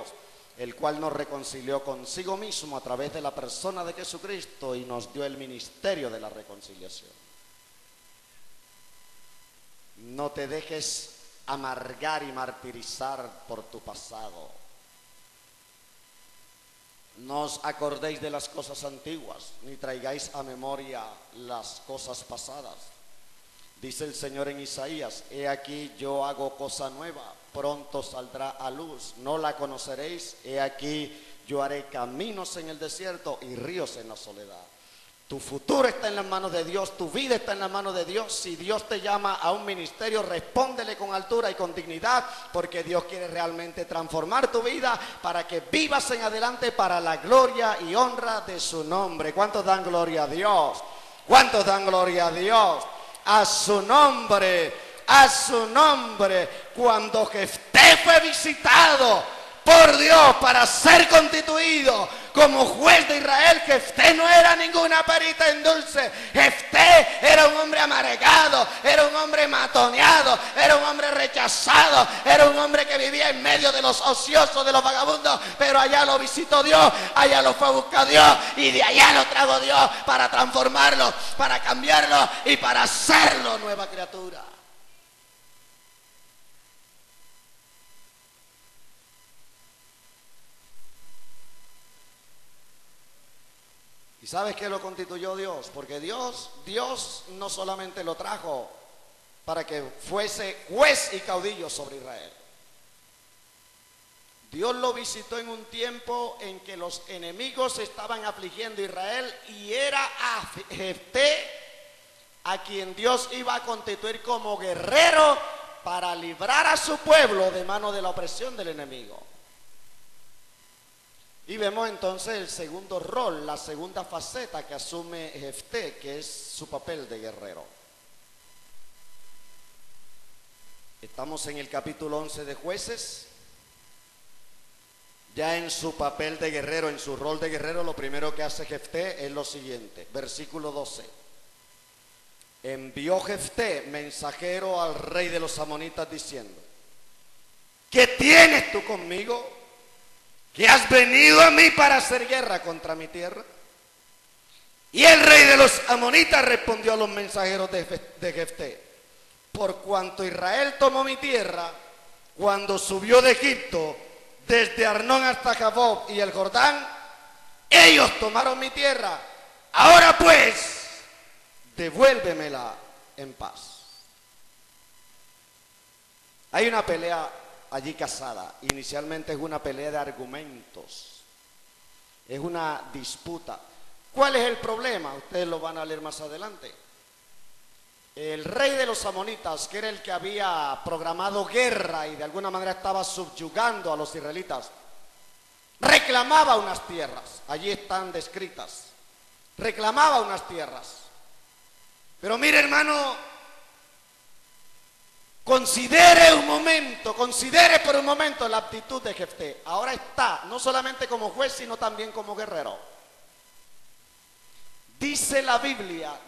el cual nos reconcilió consigo mismo a través de la persona de Jesucristo y nos dio el ministerio de la reconciliación. No te dejes amargar y martirizar por tu pasado. No os acordéis de las cosas antiguas, ni traigáis a memoria las cosas pasadas. Dice el Señor en Isaías, he aquí yo hago cosa nueva, pronto saldrá a luz, no la conoceréis, he aquí yo haré caminos en el desierto y ríos en la soledad. Tu futuro está en las manos de Dios, tu vida está en las manos de Dios. Si Dios te llama a un ministerio, respóndele con altura y con dignidad, porque Dios quiere realmente transformar tu vida para que vivas en adelante para la gloria y honra de su nombre. ¿Cuántos dan gloria a Dios? ¿Cuántos dan gloria a Dios? A su nombre, a su nombre. Cuando Jefté fue visitado por Dios para ser constituido como juez de Israel, Jefté no era ninguna perita en dulce. Jefté era un hombre amargado, era un hombre matoneado, era un hombre rechazado, era un hombre que vivía en medio de los ociosos, de los vagabundos, pero allá lo visitó Dios, allá lo fue a buscar Dios y de allá lo trajo Dios para transformarlo, para cambiarlo y para hacerlo nueva criatura. ¿Y sabes qué lo constituyó Dios? Porque Dios no solamente lo trajo para que fuese juez y caudillo sobre Israel. Dios lo visitó en un tiempo en que los enemigos estaban afligiendo a Israel y era a Jefté a quien Dios iba a constituir como guerrero para librar a su pueblo de mano de la opresión del enemigo. Y vemos entonces el segundo rol, la segunda faceta que asume Jefté, que es su papel de guerrero. Estamos en el capítulo 11 de Jueces. Ya en su papel de guerrero, en su rol de guerrero, lo primero que hace Jefté es lo siguiente, versículo 12. Envió Jefté mensajero al rey de los amonitas diciendo: ¿qué tienes tú conmigo? ¿Que has venido a mí para hacer guerra contra mi tierra? Y el rey de los amonitas respondió a los mensajeros de Jefté: por cuanto Israel tomó mi tierra cuando subió de Egipto, desde Arnón hasta Jaboc y el Jordán, ellos tomaron mi tierra. Ahora pues, devuélvemela en paz. Hay una pelea allí casada. Inicialmente es una pelea de argumentos, es una disputa. ¿Cuál es el problema? Ustedes lo van a leer más adelante. El rey de los amonitas, que era el que había programado guerra y de alguna manera estaba subyugando a los israelitas, reclamaba unas tierras. Allí están descritas. Reclamaba unas tierras. Pero mire, hermano, considere por un momento la actitud de Jefté. Ahora está, no solamente como juez, sino también como guerrero. Dice la Biblia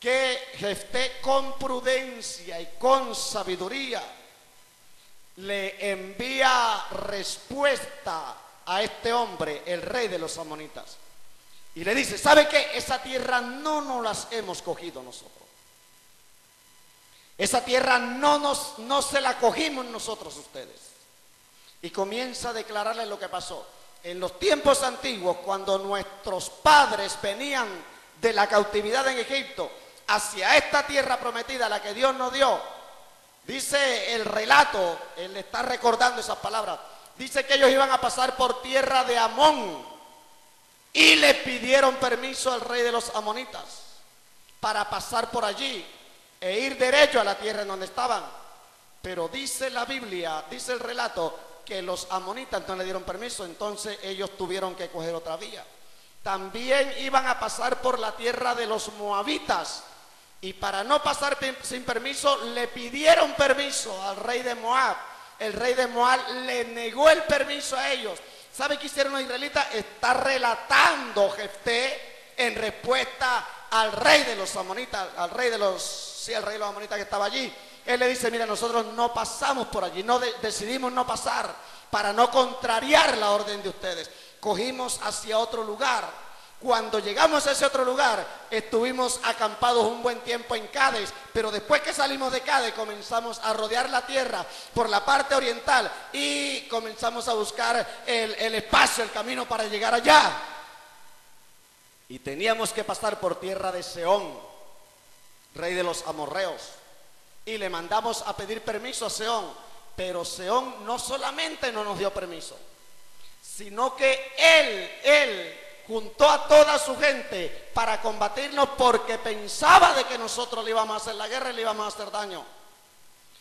que Jefté con prudencia y con sabiduría le envía respuesta a este hombre, el rey de los amonitas. Y le dice: ¿sabe qué? Esa tierra no nos las hemos cogido nosotros. Esa tierra no se la cogimos nosotros ustedes. Y comienza a declararles lo que pasó. En los tiempos antiguos, cuando nuestros padres venían de la cautividad en Egipto hacia esta tierra prometida, la que Dios nos dio, dice el relato, él está recordando esas palabras, dice que ellos iban a pasar por tierra de Amón y le pidieron permiso al rey de los amonitas para pasar por allí e ir derecho a la tierra en donde estaban. Pero dice la Biblia, dice el relato, que los amonitas no le dieron permiso, entonces ellos tuvieron que coger otra vía. También iban a pasar por la tierra de los moabitas, y para no pasar sin permiso le pidieron permiso al rey de Moab. El rey de Moab le negó el permiso a ellos. ¿Sabe qué hicieron los israelitas? Está relatando Jefté en respuesta al rey de los amonitas, al rey de los amonitas que estaba allí. Él le dice: mira, nosotros no pasamos por allí, decidimos no pasar para no contrariar la orden de ustedes. Cogimos hacia otro lugar. Cuando llegamos a ese otro lugar, estuvimos acampados un buen tiempo en Cades, pero después que salimos de Cades comenzamos a rodear la tierra por la parte oriental y comenzamos a buscar el espacio, el camino para llegar allá. Y teníamos que pasar por tierra de Sehón, rey de los amorreos, y le mandamos a pedir permiso a Sehón, pero Sehón no solamente no nos dio permiso, sino que él juntó a toda su gente para combatirnos porque pensaba de que nosotros le íbamos a hacer la guerra y le íbamos a hacer daño.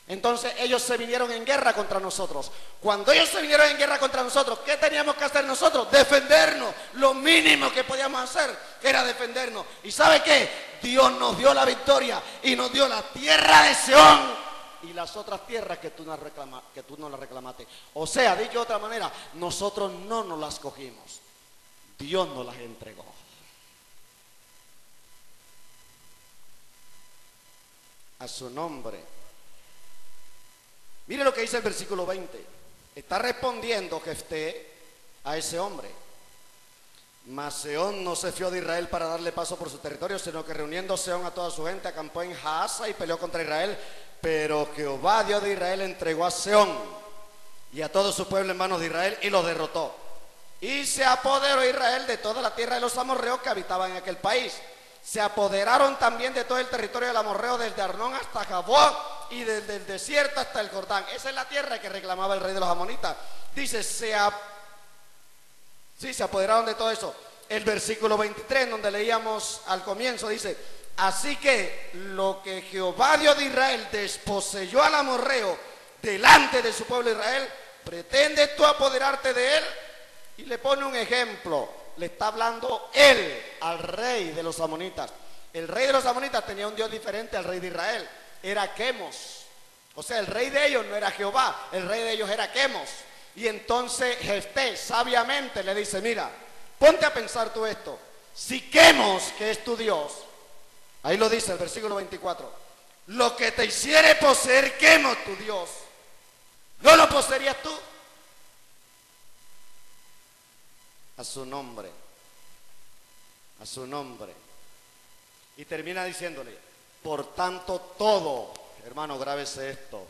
Entonces ellos se vinieron en guerra contra nosotros. Cuando ellos se vinieron en guerra contra nosotros, ¿qué teníamos que hacer nosotros? Defendernos. Lo mínimo que podíamos hacer era defendernos. ¿Y sabe qué? Dios nos dio la victoria y nos dio la tierra de Seón y las otras tierras que tú no las reclamaste. O sea, dicho de otra manera, nosotros no nos las cogimos. Dios nos las entregó. A su nombre. Mire lo que dice el versículo 20. Está respondiendo Jefté a ese hombre. Mas Seón no se fió de Israel para darle paso por su territorio, sino que reuniendo Seón a toda su gente, acampó en Jaasa y peleó contra Israel. Pero Jehová, Dios de Israel, entregó a Seón y a todo su pueblo en manos de Israel y los derrotó. Y se apoderó Israel de toda la tierra de los amorreos que habitaban en aquel país. Se apoderaron también de todo el territorio del amorreo, desde Arnón hasta Jaboc y desde el desierto hasta el Jordán. Esa es la tierra que reclamaba el rey de los amonitas. Dice, se apoderaron de todo eso. El versículo 23, donde leíamos al comienzo, dice, así que lo que Jehová Dios de Israel desposeyó al amorreo delante de su pueblo Israel, ¿pretendes tú apoderarte de él? Y le pone un ejemplo. Le está hablando él al rey de los amonitas. El rey de los amonitas tenía un Dios diferente al rey de Israel. Era Quemos. O sea, el rey de ellos no era Jehová, el rey de ellos era Quemos. Y entonces Jefté sabiamente le dice, mira, ponte a pensar tú esto. Si Quemos, que es tu Dios, ahí lo dice el versículo 24, lo que te hiciere poseer Quemos, tu Dios, ¿no lo poseerías tú? A su nombre, a su nombre. Y termina diciéndole, por tanto todo, hermano, grábese esto,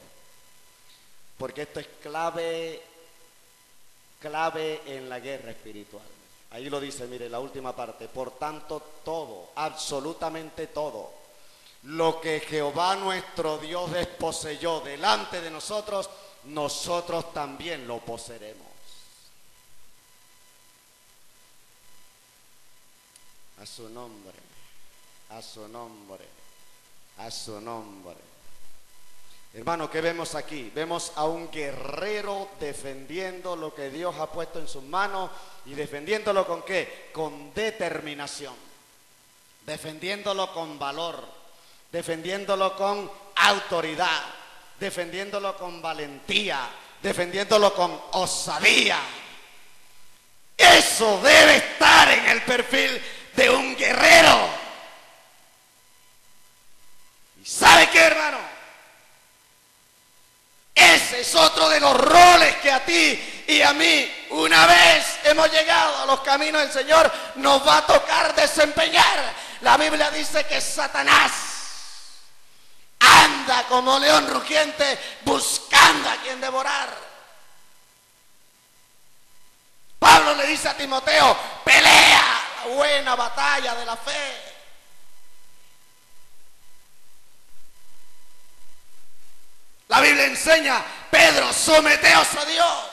porque esto es clave en la guerra espiritual. Ahí lo dice, mire, la última parte, por tanto todo, absolutamente todo, lo que Jehová nuestro Dios desposeyó delante de nosotros, nosotros también lo poseeremos. A su nombre, a su nombre, a su nombre. Hermano, ¿qué vemos aquí? Vemos a un guerrero defendiendo lo que Dios ha puesto en sus manos. ¿Y defendiéndolo con qué? Con determinación. Defendiéndolo con valor. Defendiéndolo con autoridad. Defendiéndolo con valentía. Defendiéndolo con osadía. Eso debe estar en el perfil de un guerrero. ¿Y sabe qué, hermano? Ese es otro de los roles que a ti y a mí, una vez hemos llegado a los caminos del Señor, nos va a tocar desempeñar. La Biblia dice que Satanás anda como león rugiente buscando a quien devorar. Pablo le dice a Timoteo, pelea la buena batalla de la fe. La Biblia enseña, Pedro, someteos a Dios.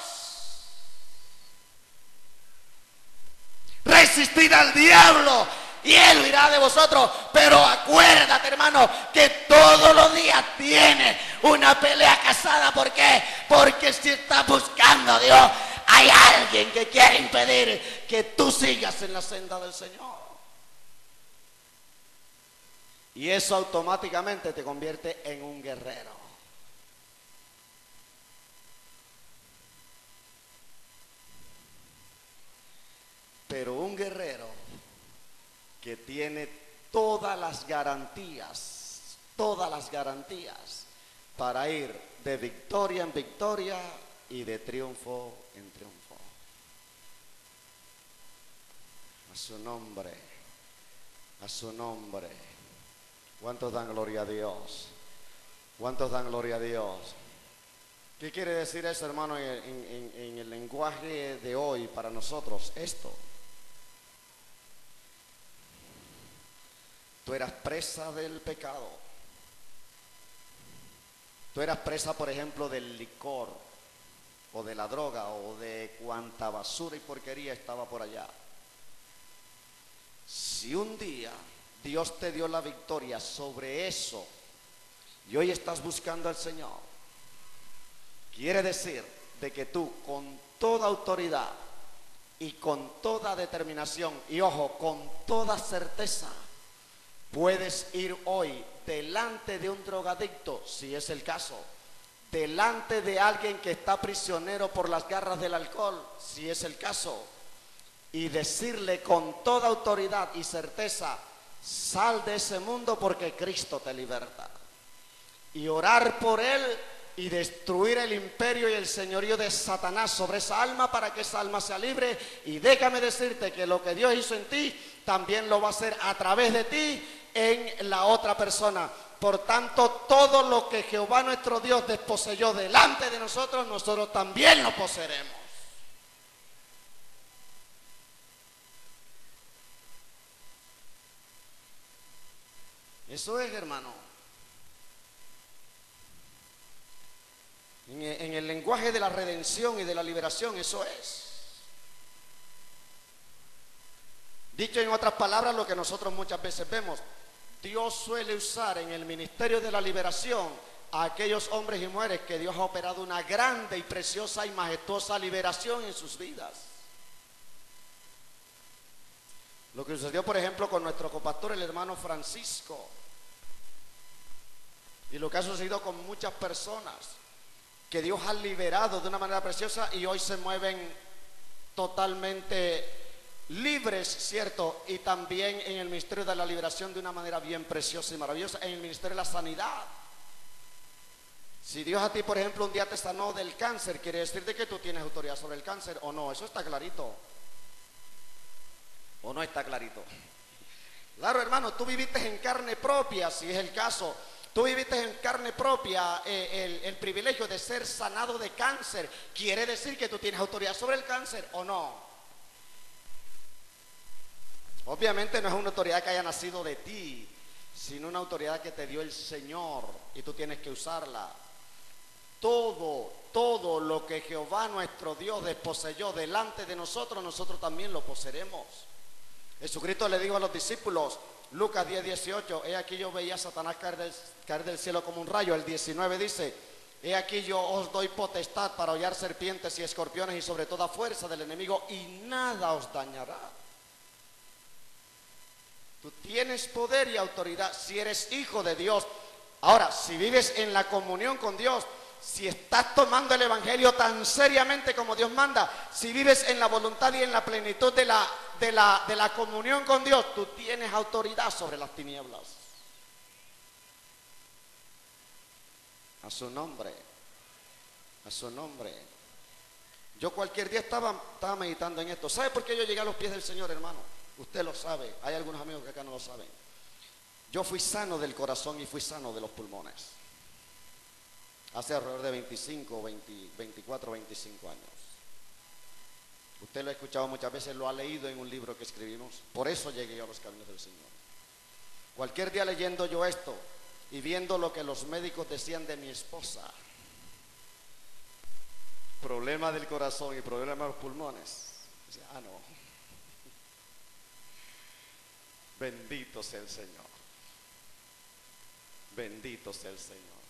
Resistid al diablo y él huirá de vosotros. Pero acuérdate, hermano, que todos los días tienes una pelea casada. ¿Por qué? Porque si estás buscando a Dios, hay alguien que quiere impedir que tú sigas en la senda del Señor. Y eso automáticamente te convierte en un guerrero. Pero un guerrero que tiene todas las garantías para ir de victoria en victoria y de triunfo en triunfo. A su nombre, a su nombre. ¿Cuántos dan gloria a Dios? ¿Cuántos dan gloria a Dios? ¿Qué quiere decir eso, hermano, en el lenguaje de hoy para nosotros? Esto. Tú eras presa del pecado. Tú eras presa, por ejemplo, del licor, o de la droga, o de cuanta basura y porquería estaba por allá. Si un día Dios te dio la victoria sobre eso y hoy estás buscando al Señor, quiere decir de que tú con toda autoridad y con toda determinación y ojo, con toda certeza, puedes ir hoy delante de un drogadicto, si es el caso, delante de alguien que está prisionero por las garras del alcohol, si es el caso, y decirle con toda autoridad y certeza, sal de ese mundo porque Cristo te liberta. Y orar por él y destruir el imperio y el señorío de Satanás sobre esa alma para que esa alma sea libre. Y déjame decirte que lo que Dios hizo en ti, también lo va a hacer a través de ti en la otra persona. Por tanto, todo lo que Jehová nuestro Dios desposeyó delante de nosotros, nosotros también lo poseeremos. Eso es, hermano. En el lenguaje de la redención y de la liberación, eso es. Dicho en otras palabras, lo que nosotros muchas veces vemos, Dios suele usar en el ministerio de la liberación a aquellos hombres y mujeres que Dios ha operado una grande y preciosa y majestuosa liberación en sus vidas. Lo que sucedió, por ejemplo, con nuestro copastor, el hermano Francisco, y lo que ha sucedido con muchas personas que Dios ha liberado de una manera preciosa y hoy se mueven totalmente libres, ¿cierto? Y también en el ministerio de la liberación de una manera bien preciosa y maravillosa, en el ministerio de la sanidad. Si Dios a ti, por ejemplo, un día te sanó del cáncer, quiere decir de que tú tienes autoridad sobre el cáncer o no. Eso está clarito. ¿O no está clarito? Claro, hermano, tú viviste en carne propia, si es el caso. Tú viviste en carne propia el privilegio de ser sanado de cáncer. ¿Quiere decir que tú tienes autoridad sobre el cáncer o no? Obviamente no es una autoridad que haya nacido de ti, sino una autoridad que te dio el Señor y tú tienes que usarla. Todo lo que Jehová nuestro Dios desposeyó delante de nosotros, nosotros también lo poseeremos. Jesucristo le dijo a los discípulos, Lucas 10:18, he aquí yo veía a Satanás caer del cielo como un rayo. El 19 dice, he aquí yo os doy potestad para hollar serpientes y escorpiones y sobre toda fuerza del enemigo y nada os dañará. Tú tienes poder y autoridad si eres hijo de Dios. Ahora, si vives en la comunión con Dios, si estás tomando el evangelio tan seriamente como Dios manda, si vives en la voluntad y en la plenitud de la comunión con Dios, tú tienes autoridad sobre las tinieblas. A su nombre, a su nombre. Yo cualquier día estaba meditando en esto. ¿Sabe por qué yo llegué a los pies del Señor, hermano? Usted lo sabe, hay algunos amigos que acá no lo saben. Yo fui sano del corazón y fui sano de los pulmones. Hace alrededor de 24, 25 años. Usted lo ha escuchado muchas veces, lo ha leído en un libro que escribimos. Por eso llegué yo a los caminos del Señor. Cualquier día leyendo yo esto y viendo lo que los médicos decían de mi esposa, problema del corazón y problema de los pulmones, decía, no, bendito sea el Señor, bendito sea el Señor.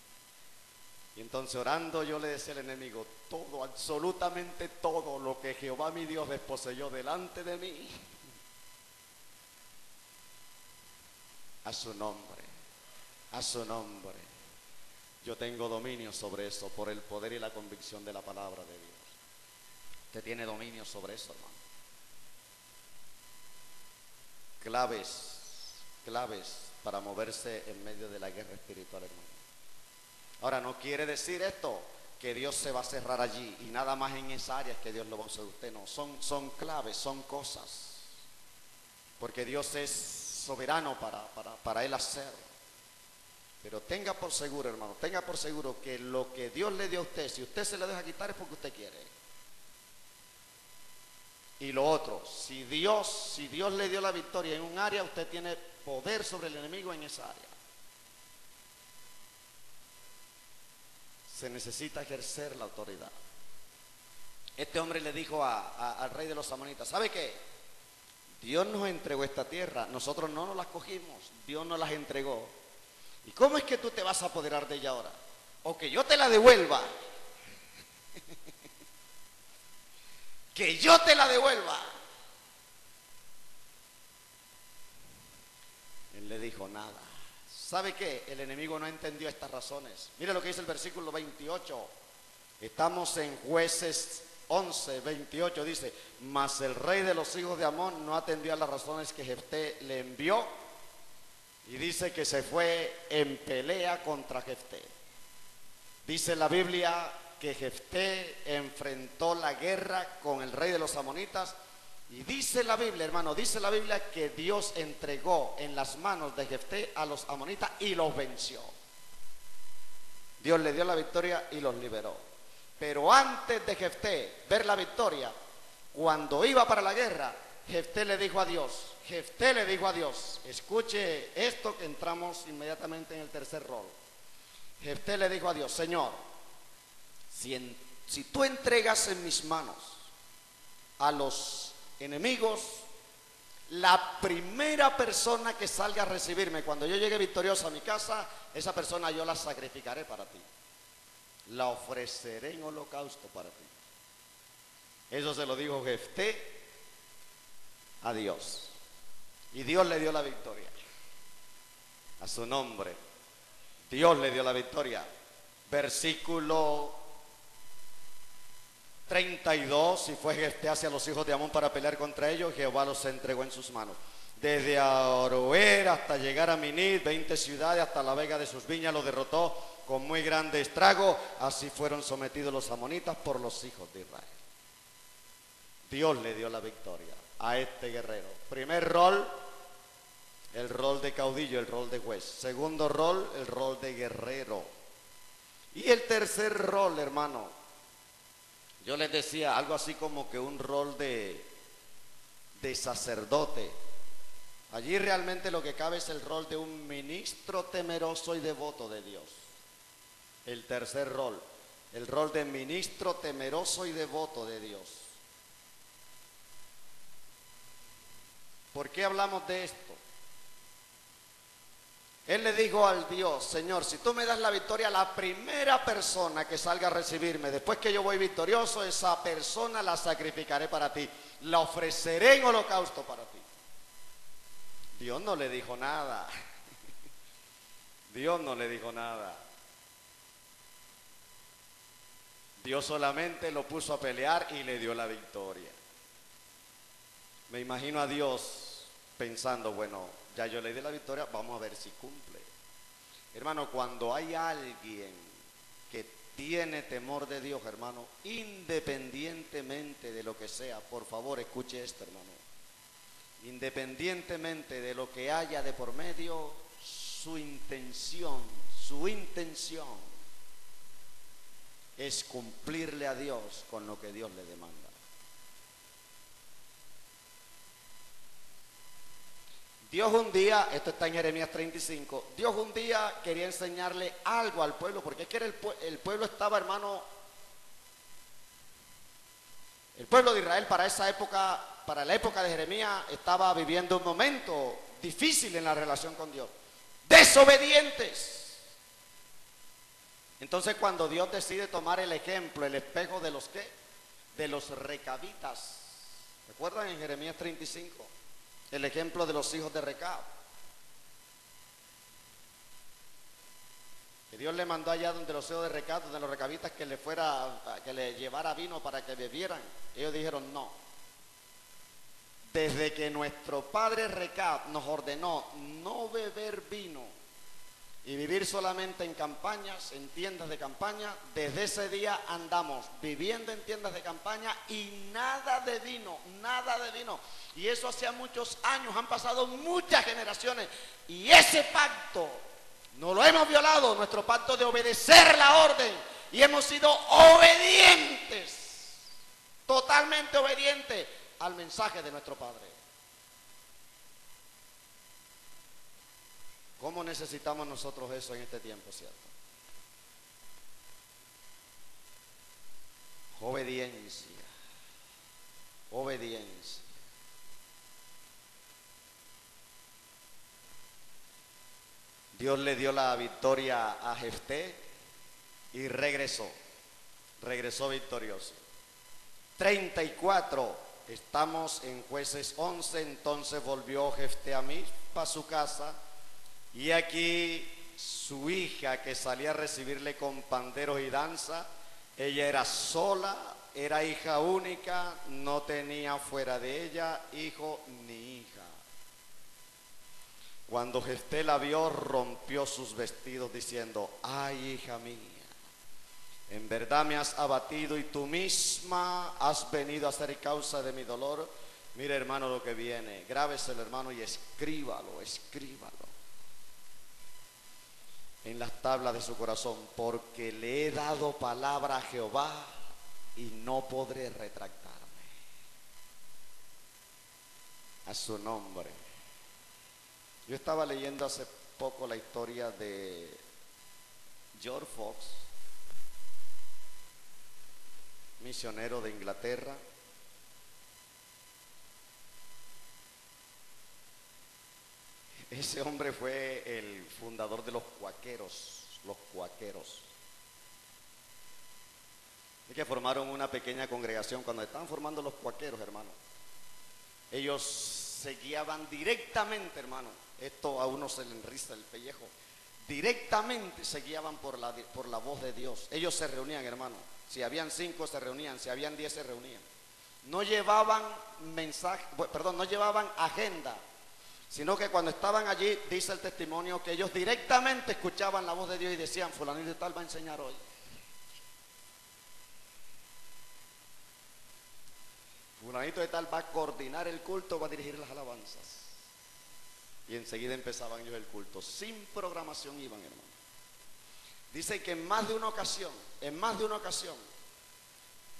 Y entonces orando yo le decía al enemigo, todo, absolutamente todo lo que Jehová mi Dios desposeyó delante de mí, a su nombre, a su nombre. Yo tengo dominio sobre eso por el poder y la convicción de la palabra de Dios. Usted tiene dominio sobre eso, hermano. Claves para moverse en medio de la guerra espiritual, hermano. Ahora, no quiere decir esto que Dios se va a cerrar allí y nada más en esa área que Dios lo va a usar. Usted no, son claves, son cosas, porque Dios es soberano para Él hacer. Pero tenga por seguro, hermano, tenga por seguro que lo que Dios le dio a usted, si usted se lo deja quitar es porque usted quiere. Y lo otro, si Dios le dio la victoria en un área, usted tiene poder sobre el enemigo en esa área. Se necesita ejercer la autoridad. Este hombre le dijo al rey de los amonitas, ¿sabe qué? Dios nos entregó esta tierra, nosotros no nos las cogimos, Dios nos las entregó. ¿Y cómo es que tú te vas a apoderar de ella ahora? O que yo te la devuelva. Que yo te la devuelva. Él le dijo nada. ¿Sabe qué? El enemigo no entendió estas razones. Mire lo que dice el versículo 28. Estamos en Jueces 11, 28. Dice, mas el rey de los hijos de Amón no atendió a las razones que Jefté le envió. Y dice que se fue en pelea contra Jefté. Dice la Biblia que Jefté enfrentó la guerra con el rey de los amonitas. Y dice la Biblia, hermano, dice la Biblia que Dios entregó en las manos de Jefté a los amonitas y los venció. Dios le dio la victoria y los liberó. Pero antes de Jefté ver la victoria, cuando iba para la guerra, Jefté le dijo a Dios, escuche esto que entramos inmediatamente en el tercer rol. Jefté le dijo a Dios, Señor, si tú entregas en mis manos a los enemigos, la primera persona que salga a recibirme cuando yo llegue victorioso a mi casa, esa persona yo la sacrificaré para ti. La ofreceré en holocausto para ti. Eso se lo dijo Jefté a Dios. Y Dios le dio la victoria. A su nombre. Dios le dio la victoria. Versículo 32. Y fue Jefté hacia los hijos de Amón para pelear contra ellos. Jehová los entregó en sus manos. Desde Aroer hasta llegar a Minit, 20 ciudades, hasta la vega de sus viñas los derrotó con muy grande estrago. Así fueron sometidos los amonitas por los hijos de Israel. Dios le dio la victoria a este guerrero. Primer rol, el rol de caudillo, el rol de juez. Segundo rol, el rol de guerrero. Y el tercer rol, hermano, yo les decía algo así como que un rol de sacerdote. Allí realmente lo que cabe es el rol de un ministro temeroso y devoto de Dios. El tercer rol, el rol de ministro temeroso y devoto de Dios. ¿Por qué hablamos de esto? Él le dijo al Dios, Señor, si tú me das la victoria, la primera persona que salga a recibirme, después que yo voy victorioso, esa persona la sacrificaré para ti, la ofreceré en holocausto para ti. Dios no le dijo nada. Dios no le dijo nada. Dios solamente lo puso a pelear y le dio la victoria. Me imagino a Dios pensando, bueno, ya yo le di la victoria, vamos a ver si cumple. Hermano, cuando hay alguien que tiene temor de Dios, hermano, independientemente de lo que sea, por favor, escuche esto, hermano. Independientemente de lo que haya de por medio, su intención es cumplirle a Dios con lo que Dios le demanda. Dios un día, esto está en Jeremías 35, Dios un día quería enseñarle algo al pueblo, porque es que el pueblo estaba, hermano, el pueblo de Israel para esa época, para la época de Jeremías, estaba viviendo un momento difícil en la relación con Dios. Desobedientes. Entonces cuando Dios decide tomar el ejemplo, el espejo de los ¿qué? De los recabitas. ¿Recuerdan en Jeremías 35? El ejemplo de los hijos de Recab. Que Dios le mandó allá donde los hijos de Recab, donde los recabitas, que le llevara vino para que bebieran. Ellos dijeron no. Desde que nuestro padre Recab nos ordenó no beber vino y vivir solamente en campañas, en tiendas de campaña, desde ese día andamos viviendo en tiendas de campaña y nada de vino, nada de vino. Y eso hacía muchos años, han pasado muchas generaciones y ese pacto no lo hemos violado, nuestro pacto de obedecer la orden, y hemos sido obedientes, totalmente obedientes al mensaje de nuestro Padre. ¿Cómo necesitamos nosotros eso en este tiempo, cierto? Obediencia. Obediencia. Dios le dio la victoria a Jefté y regresó victorioso. 34, estamos en Jueces 11, entonces volvió Jefté a Mizpa, a su casa, y aquí su hija que salía a recibirle con panderos y danza, ella era sola, era hija única, no tenía fuera de ella hijo ni hija. Cuando Jefté la vio, rompió sus vestidos diciendo: ay, hija mía, en verdad me has abatido y tú misma has venido a ser causa de mi dolor. Mire, hermano, lo que viene, grábeselo, hermano, y escríbalo en las tablas de su corazón, porque le he dado palabra a Jehová y no podré retractarme. A su nombre. Yo estaba leyendo hace poco la historia de George Fox, misionero de Inglaterra. Ese hombre fue el fundador de los cuáqueros. Es que formaron una pequeña congregación. Cuando estaban formando los cuáqueros, hermano, ellos se guiaban directamente, hermano. Esto a uno se le enriza el pellejo. Directamente se guiaban por la voz de Dios. Ellos se reunían, hermano. Si habían 5 se reunían, si habían 10 se reunían. No llevaban no llevaban agenda, sino que cuando estaban allí, dice el testimonio, que ellos directamente escuchaban la voz de Dios y decían: fulanito de tal va a enseñar hoy. Fulanito de tal va a coordinar el culto, va a dirigir las alabanzas. Y enseguida empezaban ellos el culto. Sin programación iban, hermano. Dice que en más de una ocasión,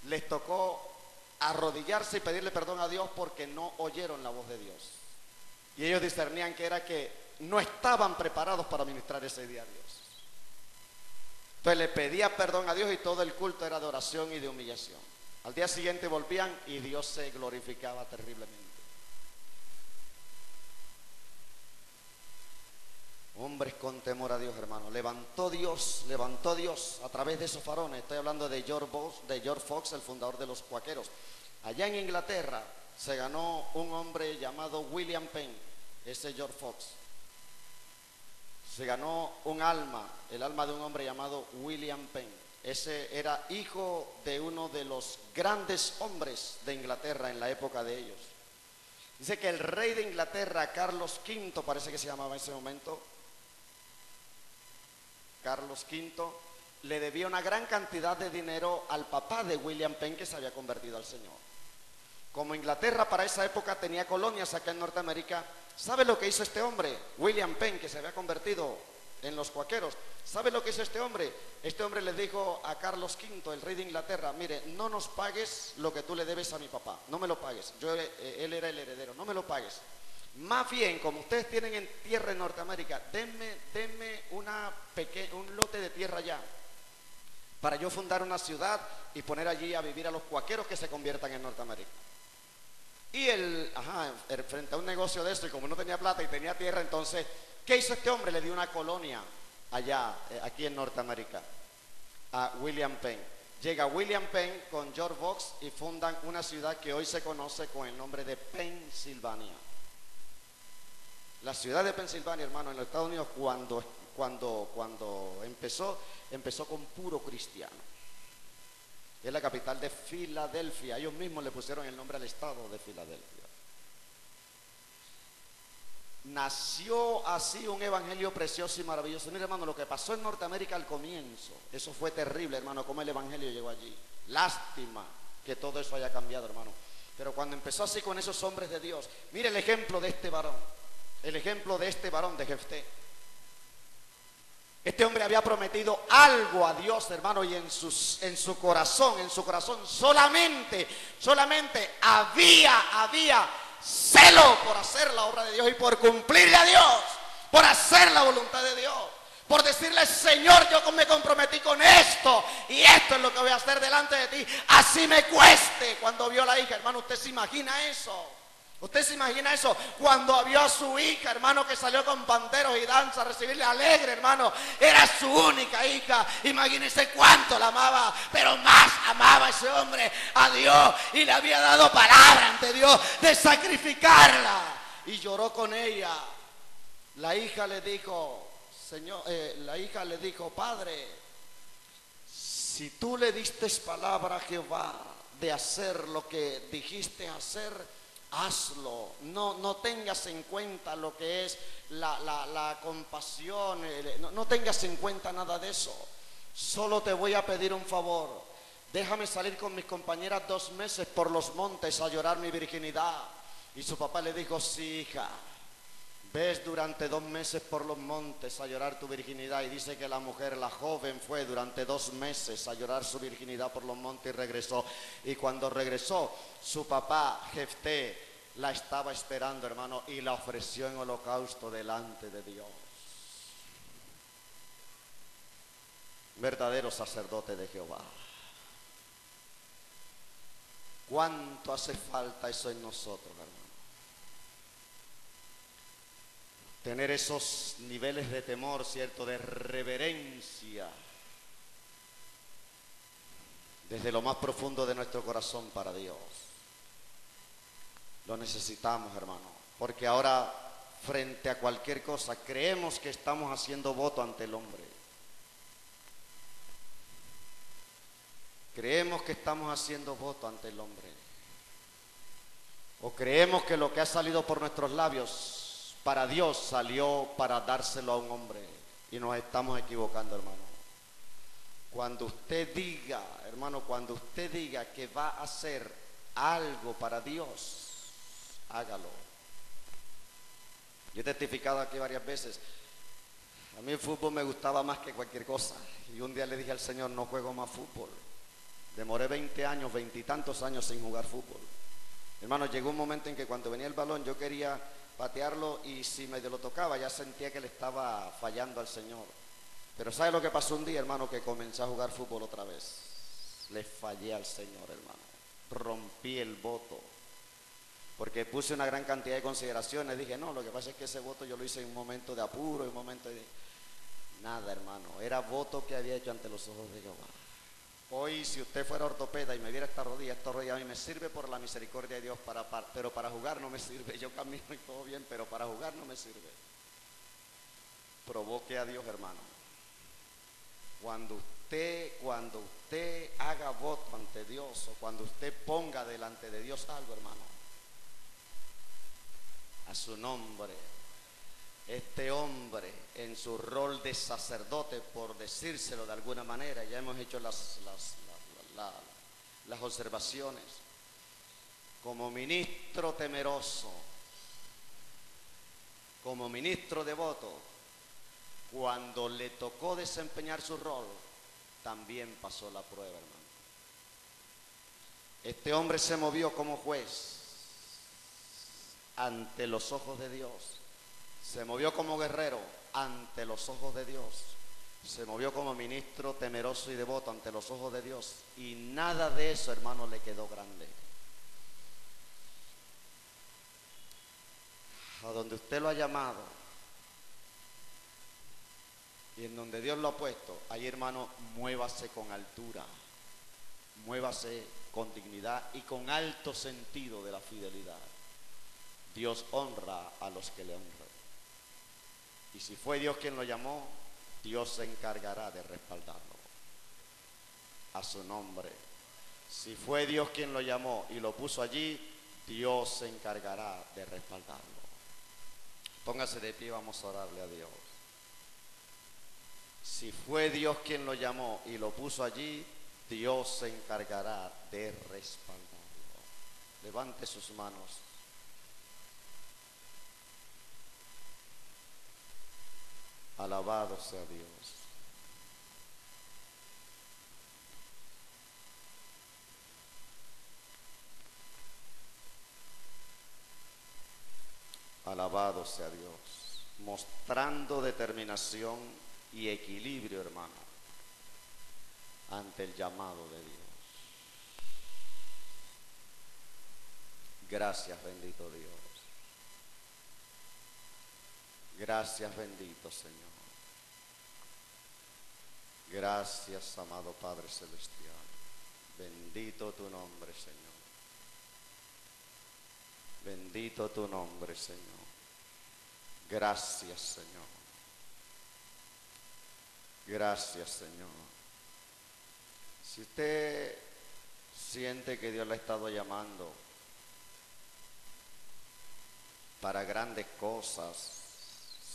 les tocó arrodillarse y pedirle perdón a Dios porque no oyeron la voz de Dios. Y ellos discernían que era que no estaban preparados para ministrar ese día a Dios. Entonces le pedía perdón a Dios y todo el culto era de oración y de humillación. Al día siguiente volvían y Dios se glorificaba terriblemente. Hombres con temor a Dios, hermano. Levantó Dios a través de esos varones. Estoy hablando de George Fox, el fundador de los cuáqueros. Allá en Inglaterra se ganó un hombre llamado William Penn, ese George Fox. Se ganó un alma, el alma de un hombre llamado William Penn. Ese era hijo de uno de los grandes hombres de Inglaterra en la época de ellos. Dice que el rey de Inglaterra, Carlos V, parece que se llamaba en ese momento, Carlos V, le debía una gran cantidad de dinero al papá de William Penn, que se había convertido al Señor. Como Inglaterra para esa época tenía colonias acá en Norteamérica, ¿sabe lo que hizo este hombre? William Penn, que se había convertido en los cuáqueros. ¿Sabe lo que hizo este hombre? Este hombre le dijo a Carlos V, el rey de Inglaterra: mire, no nos pagues lo que tú le debes a mi papá, no me lo pagues, él era el heredero, no me lo pagues. Más bien, como ustedes tienen en tierra en Norteamérica, denme un lote de tierra allá, para yo fundar una ciudad y poner allí a vivir a los cuáqueros que se conviertan en Norteamérica. Y frente a un negocio de esto, y como no tenía plata y tenía tierra, entonces, ¿qué hizo este hombre? Le dio una colonia allá, aquí en Norteamérica, a William Penn. Llega William Penn con George Fox y fundan una ciudad que hoy se conoce con el nombre de Pensilvania. La ciudad de Pensilvania, hermano, en los Estados Unidos, cuando empezó con puro cristiano. Es la capital de Filadelfia. Ellos mismos le pusieron el nombre al estado de Filadelfia. Nació así un evangelio precioso y maravilloso. Mira, hermano, lo que pasó en Norteamérica al comienzo, eso fue terrible, hermano, cómo el evangelio llegó allí. Lástima que todo eso haya cambiado, hermano. Pero cuando empezó así con esos hombres de Dios, mire el ejemplo de este varón, de Jefté. Este hombre había prometido algo a Dios, hermano, y en su corazón solamente había celo por hacer la obra de Dios y por cumplirle a Dios, por hacer la voluntad de Dios, por decirle: Señor, yo me comprometí con esto y esto es lo que voy a hacer delante de ti, así me cueste. Cuando vio a la hija, hermano, ¿usted se imagina eso? ¿Usted se imagina eso? Cuando vio a su hija, hermano, que salió con panderos y danza a recibirle alegre, hermano. Era su única hija. Imagínese cuánto la amaba, pero más amaba ese hombre a Dios. Y le había dado palabra ante Dios de sacrificarla. Y lloró con ella. La hija le dijo, Padre, si tú le diste palabra a Jehová de hacer lo que dijiste hacer, hazlo. No tengas en cuenta lo que es la compasión, no tengas en cuenta nada de eso. Solo te voy a pedir un favor. Déjame salir con mis compañeras 2 meses por los montes a llorar mi virginidad. Y su papá le dijo, sí, hija, ves durante 2 meses por los montes a llorar tu virginidad. Y dice que la mujer, la joven, fue durante 2 meses a llorar su virginidad por los montes y regresó. Y cuando regresó, su papá, Jefté, la estaba esperando, hermano, y la ofreció en holocausto delante de Dios. Verdadero sacerdote de Jehová. ¿Cuánto hace falta eso en nosotros, hermano? Tener esos niveles de temor, ¿cierto? De reverencia desde lo más profundo de nuestro corazón para Dios. Lo necesitamos, hermano, porque ahora frente a cualquier cosa creemos que estamos haciendo voto ante el hombre. Creemos que estamos haciendo voto ante el hombre. O creemos que lo que ha salido por nuestros labios para Dios salió para dárselo a un hombre. Y nos estamos equivocando, hermano. Cuando usted diga, hermano, cuando usted diga que va a hacer algo para Dios, hágalo. Yo he testificado aquí varias veces. A mí el fútbol me gustaba más que cualquier cosa. Y un día le dije al Señor, no juego más fútbol. Demoré 20 años, 20 y tantos años sin jugar fútbol. Hermano, llegó un momento en que cuando venía el balón yo quería patearlo y si medio lo tocaba ya sentía que le estaba fallando al Señor. Pero ¿sabe lo que pasó un día, hermano? Que comencé a jugar fútbol otra vez. Le fallé al Señor, hermano. Rompí el voto. Porque puse una gran cantidad de consideraciones. Dije, no, lo que pasa es que ese voto yo lo hice en un momento de apuro, en un momento de... Nada, hermano. Era voto que había hecho ante los ojos de Jehová. Hoy, si usted fuera ortopeda y me viera esta rodilla a mí me sirve por la misericordia de Dios, pero para jugar no me sirve. Yo camino y todo bien, pero para jugar no me sirve. Provoque a Dios, hermano. Cuando usted haga voto ante Dios o cuando usted ponga delante de Dios algo, hermano, a su nombre, este hombre en su rol de sacerdote, por decírselo de alguna manera, ya hemos hecho las observaciones, como ministro temeroso, como ministro devoto, cuando le tocó desempeñar su rol, también pasó la prueba, hermano. Este hombre se movió como juez ante los ojos de Dios. Se movió como guerrero ante los ojos de Dios. Se movió como ministro temeroso y devoto ante los ojos de Dios. Y nada de eso, hermano, le quedó grande. A donde usted lo ha llamado y en donde Dios lo ha puesto, ahí, hermano, muévase con altura. Muévase con dignidad y con alto sentido de la fidelidad. Dios honra a los que le honran. Y si fue Dios quien lo llamó, Dios se encargará de respaldarlo. A su nombre. Si fue Dios quien lo llamó y lo puso allí, Dios se encargará de respaldarlo. Póngase de pie, vamos a orarle a Dios. Si fue Dios quien lo llamó y lo puso allí, Dios se encargará de respaldarlo. Levante sus manos. Alabado sea Dios. Alabado sea Dios. Mostrando determinación y equilibrio, hermano, ante el llamado de Dios. Gracias, bendito Dios. Gracias, bendito Señor. Gracias, amado Padre Celestial. Bendito tu nombre, Señor. Bendito tu nombre, Señor. Gracias, Señor. Gracias, Señor. Si usted siente que Dios le ha estado llamando para grandes cosas,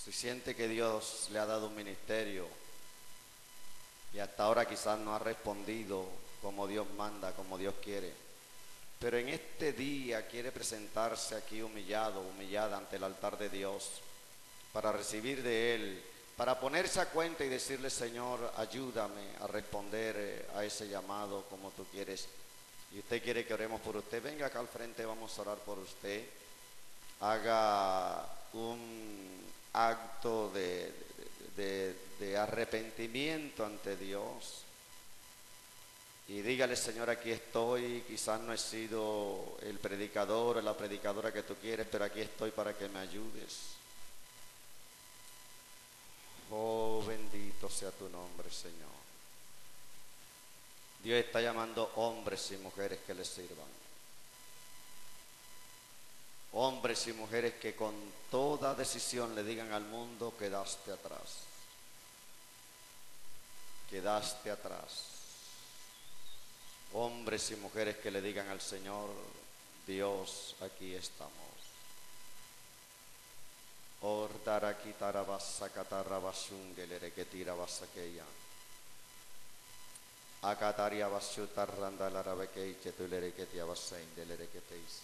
si siente que Dios le ha dado un ministerio y hasta ahora quizás no ha respondido como Dios manda, como Dios quiere, pero en este día quiere presentarse aquí humillado, humillada ante el altar de Dios para recibir de Él, para ponerse a cuenta y decirle: Señor, ayúdame a responder a ese llamado como tú quieres. Y usted quiere que oremos por usted, venga acá al frente, vamos a orar por usted. Haga un acto de arrepentimiento ante Dios y dígale: Señor, aquí estoy, quizás no he sido el predicador o la predicadora que tú quieres, pero aquí estoy para que me ayudes. Oh, bendito sea tu nombre, Señor. Dios está llamando hombres y mujeres que le sirvan. Hombres y mujeres que con toda decisión le digan al mundo: quedaste atrás. Quedaste atrás. Hombres y mujeres que le digan al Señor: Dios, aquí estamos. Ordara kitarabasa katarabashungelere ketirabasakeya. Akataria basuta randalarabekei chetulere ketiabasendelere keteis.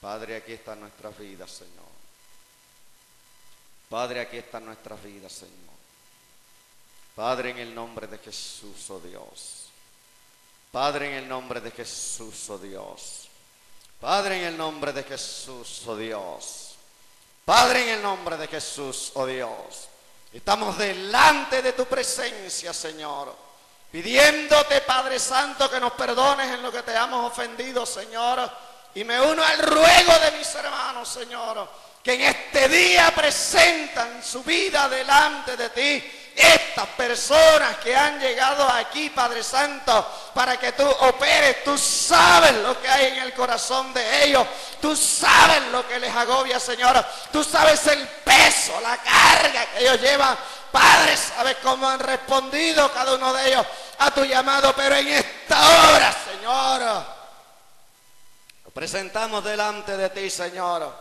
Padre, aquí están nuestras vidas, Señor. Padre, aquí están nuestras vidas, Señor. Padre, en el nombre de Jesús, oh Dios. Padre, en el nombre de Jesús, oh Dios. Padre, en el nombre de Jesús, oh Dios. Padre, en el nombre de Jesús, oh Dios. Estamos delante de tu presencia, Señor, pidiéndote, Padre Santo, que nos perdones en lo que te hemos ofendido, Señor. Y me uno al ruego de mis hermanos, Señor, que en este día presentan su vida delante de ti. Estas personas que han llegado aquí, Padre Santo, para que tú operes. Tú sabes lo que hay en el corazón de ellos. Tú sabes lo que les agobia, Señor. Tú sabes el peso, la carga que ellos llevan. Padre, sabes cómo han respondido cada uno de ellos a tu llamado. Pero en esta hora, Señor, lo presentamos delante de ti, Señor,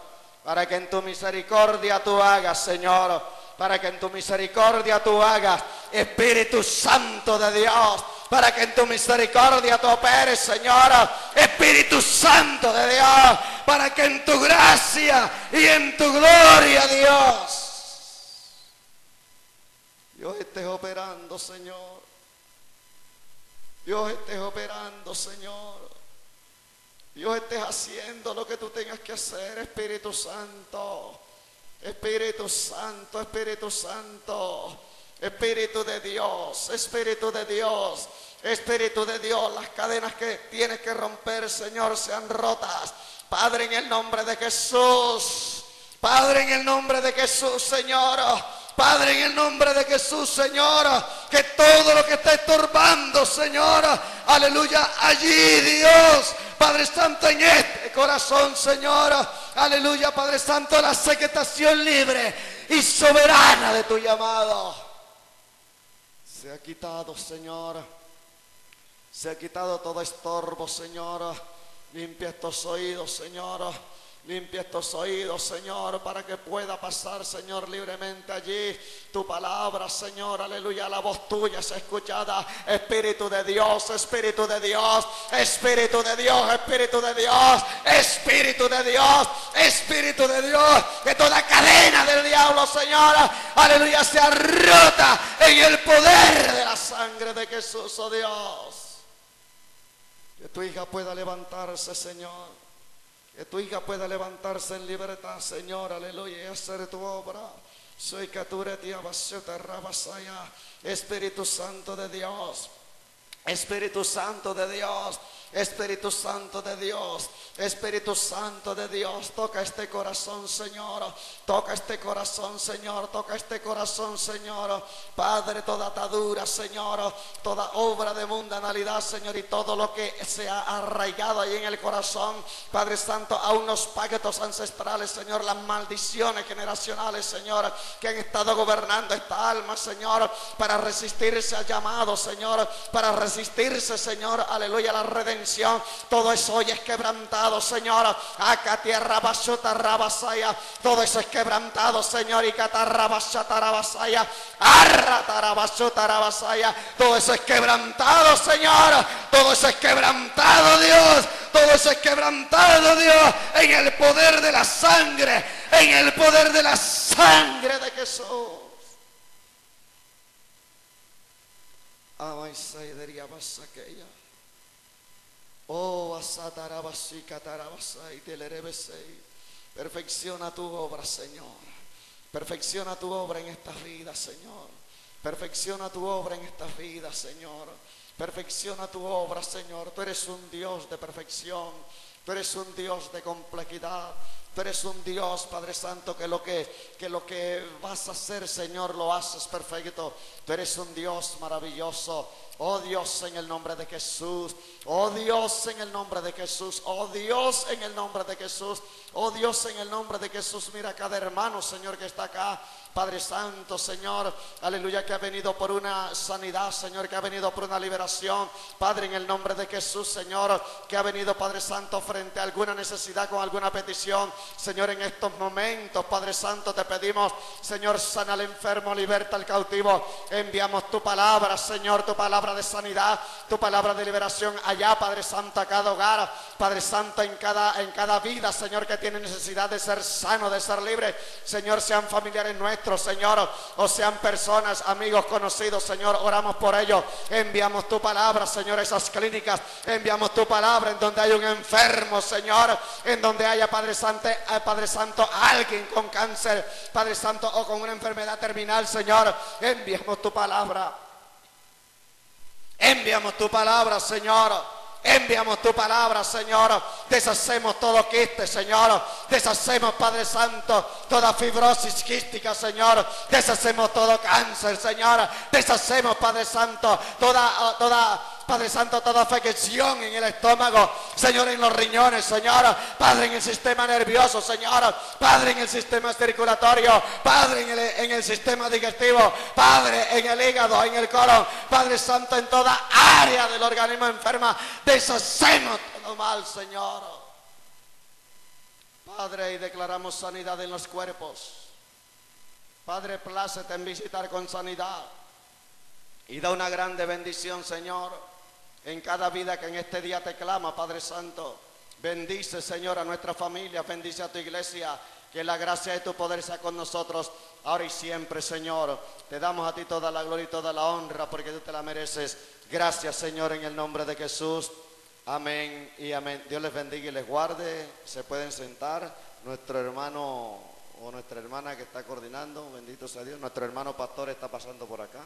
para que en tu misericordia tú hagas, Señor. Para que en tu misericordia tú hagas, Espíritu Santo de Dios. Para que en tu misericordia tú operes, Señor, Espíritu Santo de Dios. Para que en tu gracia y en tu gloria, Dios estés operando, Señor. Dios estés operando, Señor. Dios estés haciendo lo que tú tengas que hacer, Espíritu Santo. Espíritu Santo, Espíritu Santo, Espíritu de Dios, Espíritu de Dios, Espíritu de Dios. Las cadenas que tienes que romper, Señor, sean rotas. Padre, en el nombre de Jesús. Padre, en el nombre de Jesús, Señor. Padre, en el nombre de Jesús, Señor, que todo lo que está estorbando, Señor, aleluya, allí, Dios, Padre Santo, en este corazón, Señor, aleluya, Padre Santo, la aceptación libre y soberana de tu llamado se ha quitado, Señor. Se ha quitado todo estorbo, Señor. Limpia estos oídos, Señor. Limpia estos oídos, Señor, para que pueda pasar, Señor, libremente allí tu palabra, Señor, aleluya, la voz tuya sea escuchada. Espíritu de Dios, Espíritu de Dios, Espíritu de Dios, Espíritu de Dios, Espíritu de Dios, Espíritu de Dios, que toda cadena del diablo, Señor, aleluya, sea rota en el poder de la sangre de Jesús, oh Dios. Que tu hija pueda levantarse, Señor. Que tu hija pueda levantarse en libertad, Señor, aleluya, y hacer tu obra. Soy Caturetia Basuta Rabasaya. Espíritu Santo de Dios, Espíritu Santo de Dios, Espíritu Santo de Dios, Espíritu Santo de Dios, toca este corazón, Señor. Toca este corazón, Señor. Toca este corazón, Señor. Padre, toda atadura, Señor. Toda obra de mundanalidad, Señor. Y todo lo que se ha arraigado ahí en el corazón, Padre Santo, a unos pactos ancestrales, Señor. Las maldiciones generacionales, Señor, que han estado gobernando esta alma, Señor, para resistirse al llamado, Señor. Para resistirse, Señor, aleluya, a la redención. Todo eso hoy es quebrantado, Señor. Acá tierra bashuta rabasaya. Todo eso es quebrantado, Señor. Y catarrabashata rabasaya. Arra tarabashuta rabasaya. Todo eso es quebrantado, Señor. Todo eso es quebrantado, Dios. Todo eso es quebrantado, Dios. En el poder de la sangre. En el poder de la sangre de Jesús. Amaisaideria basakeya. Oh, asatarabasi catarabasai telerebesei. Perfecciona tu obra, Señor. Perfecciona tu obra en estas vidas, Señor. Perfecciona tu obra en estas vidas, Señor. Perfecciona tu obra, Señor. Tú eres un Dios de perfección. Tú eres un Dios de complejidad. Tú eres un Dios, Padre Santo, que lo que vas a hacer, Señor, lo haces perfecto. Tú eres un Dios maravilloso. Oh Dios, en el nombre de Jesús. Oh Dios, en el nombre de Jesús. Oh Dios, en el nombre de Jesús. Oh Dios, en el nombre de Jesús. Mira a cada hermano, Señor, que está acá. Padre Santo, Señor, aleluya, que ha venido por una sanidad, Señor, que ha venido por una liberación. Padre, en el nombre de Jesús, Señor, que ha venido, Padre Santo, frente a alguna necesidad, con alguna petición. Señor, en estos momentos, Padre Santo, te pedimos, Señor, sana al enfermo, liberta al cautivo. Enviamos tu palabra, Señor, tu palabra de sanidad, tu palabra de liberación allá, Padre Santo, a cada hogar, Padre Santo, en cada vida, Señor, que tiene necesidad de ser sano, de ser libre. Señor, sean familiares nuestros, Señor, o sean personas, amigos, conocidos, Señor, oramos por ellos. Enviamos tu palabra, Señor, a esas clínicas. Enviamos tu palabra en donde hay un enfermo, Señor, en donde haya, Padre Santo, alguien con cáncer, Padre Santo, o con una enfermedad terminal, Señor. Enviamos tu palabra. Enviamos tu palabra, Señor. Enviamos tu palabra, Señor. Deshacemos todo quiste, Señor. Deshacemos, Padre Santo, toda fibrosis quística, Señor. Deshacemos todo cáncer, Señor. Deshacemos, Padre Santo, Padre Santo, toda afección en el estómago, Señor, en los riñones, Señor. Padre, en el sistema nervioso, Señor. Padre, en el sistema circulatorio. Padre, en el sistema digestivo. Padre, en el hígado, en el colon. Padre Santo, en toda área del organismo enferma. Deshacemos todo mal, Señor. Padre, y declaramos sanidad en los cuerpos. Padre, plácete en visitar con sanidad. Y da una grande bendición, Señor, en cada vida que en este día te clama, Padre Santo. Bendice, Señor, a nuestra familia, bendice a tu iglesia. Que la gracia de tu poder sea con nosotros, ahora y siempre, Señor. Te damos a ti toda la gloria y toda la honra, porque tú te la mereces. Gracias, Señor, en el nombre de Jesús. Amén y amén. Dios les bendiga y les guarde. Se pueden sentar. Nuestro hermano o nuestra hermana que está coordinando, bendito sea Dios. Nuestro hermano pastor está pasando por acá.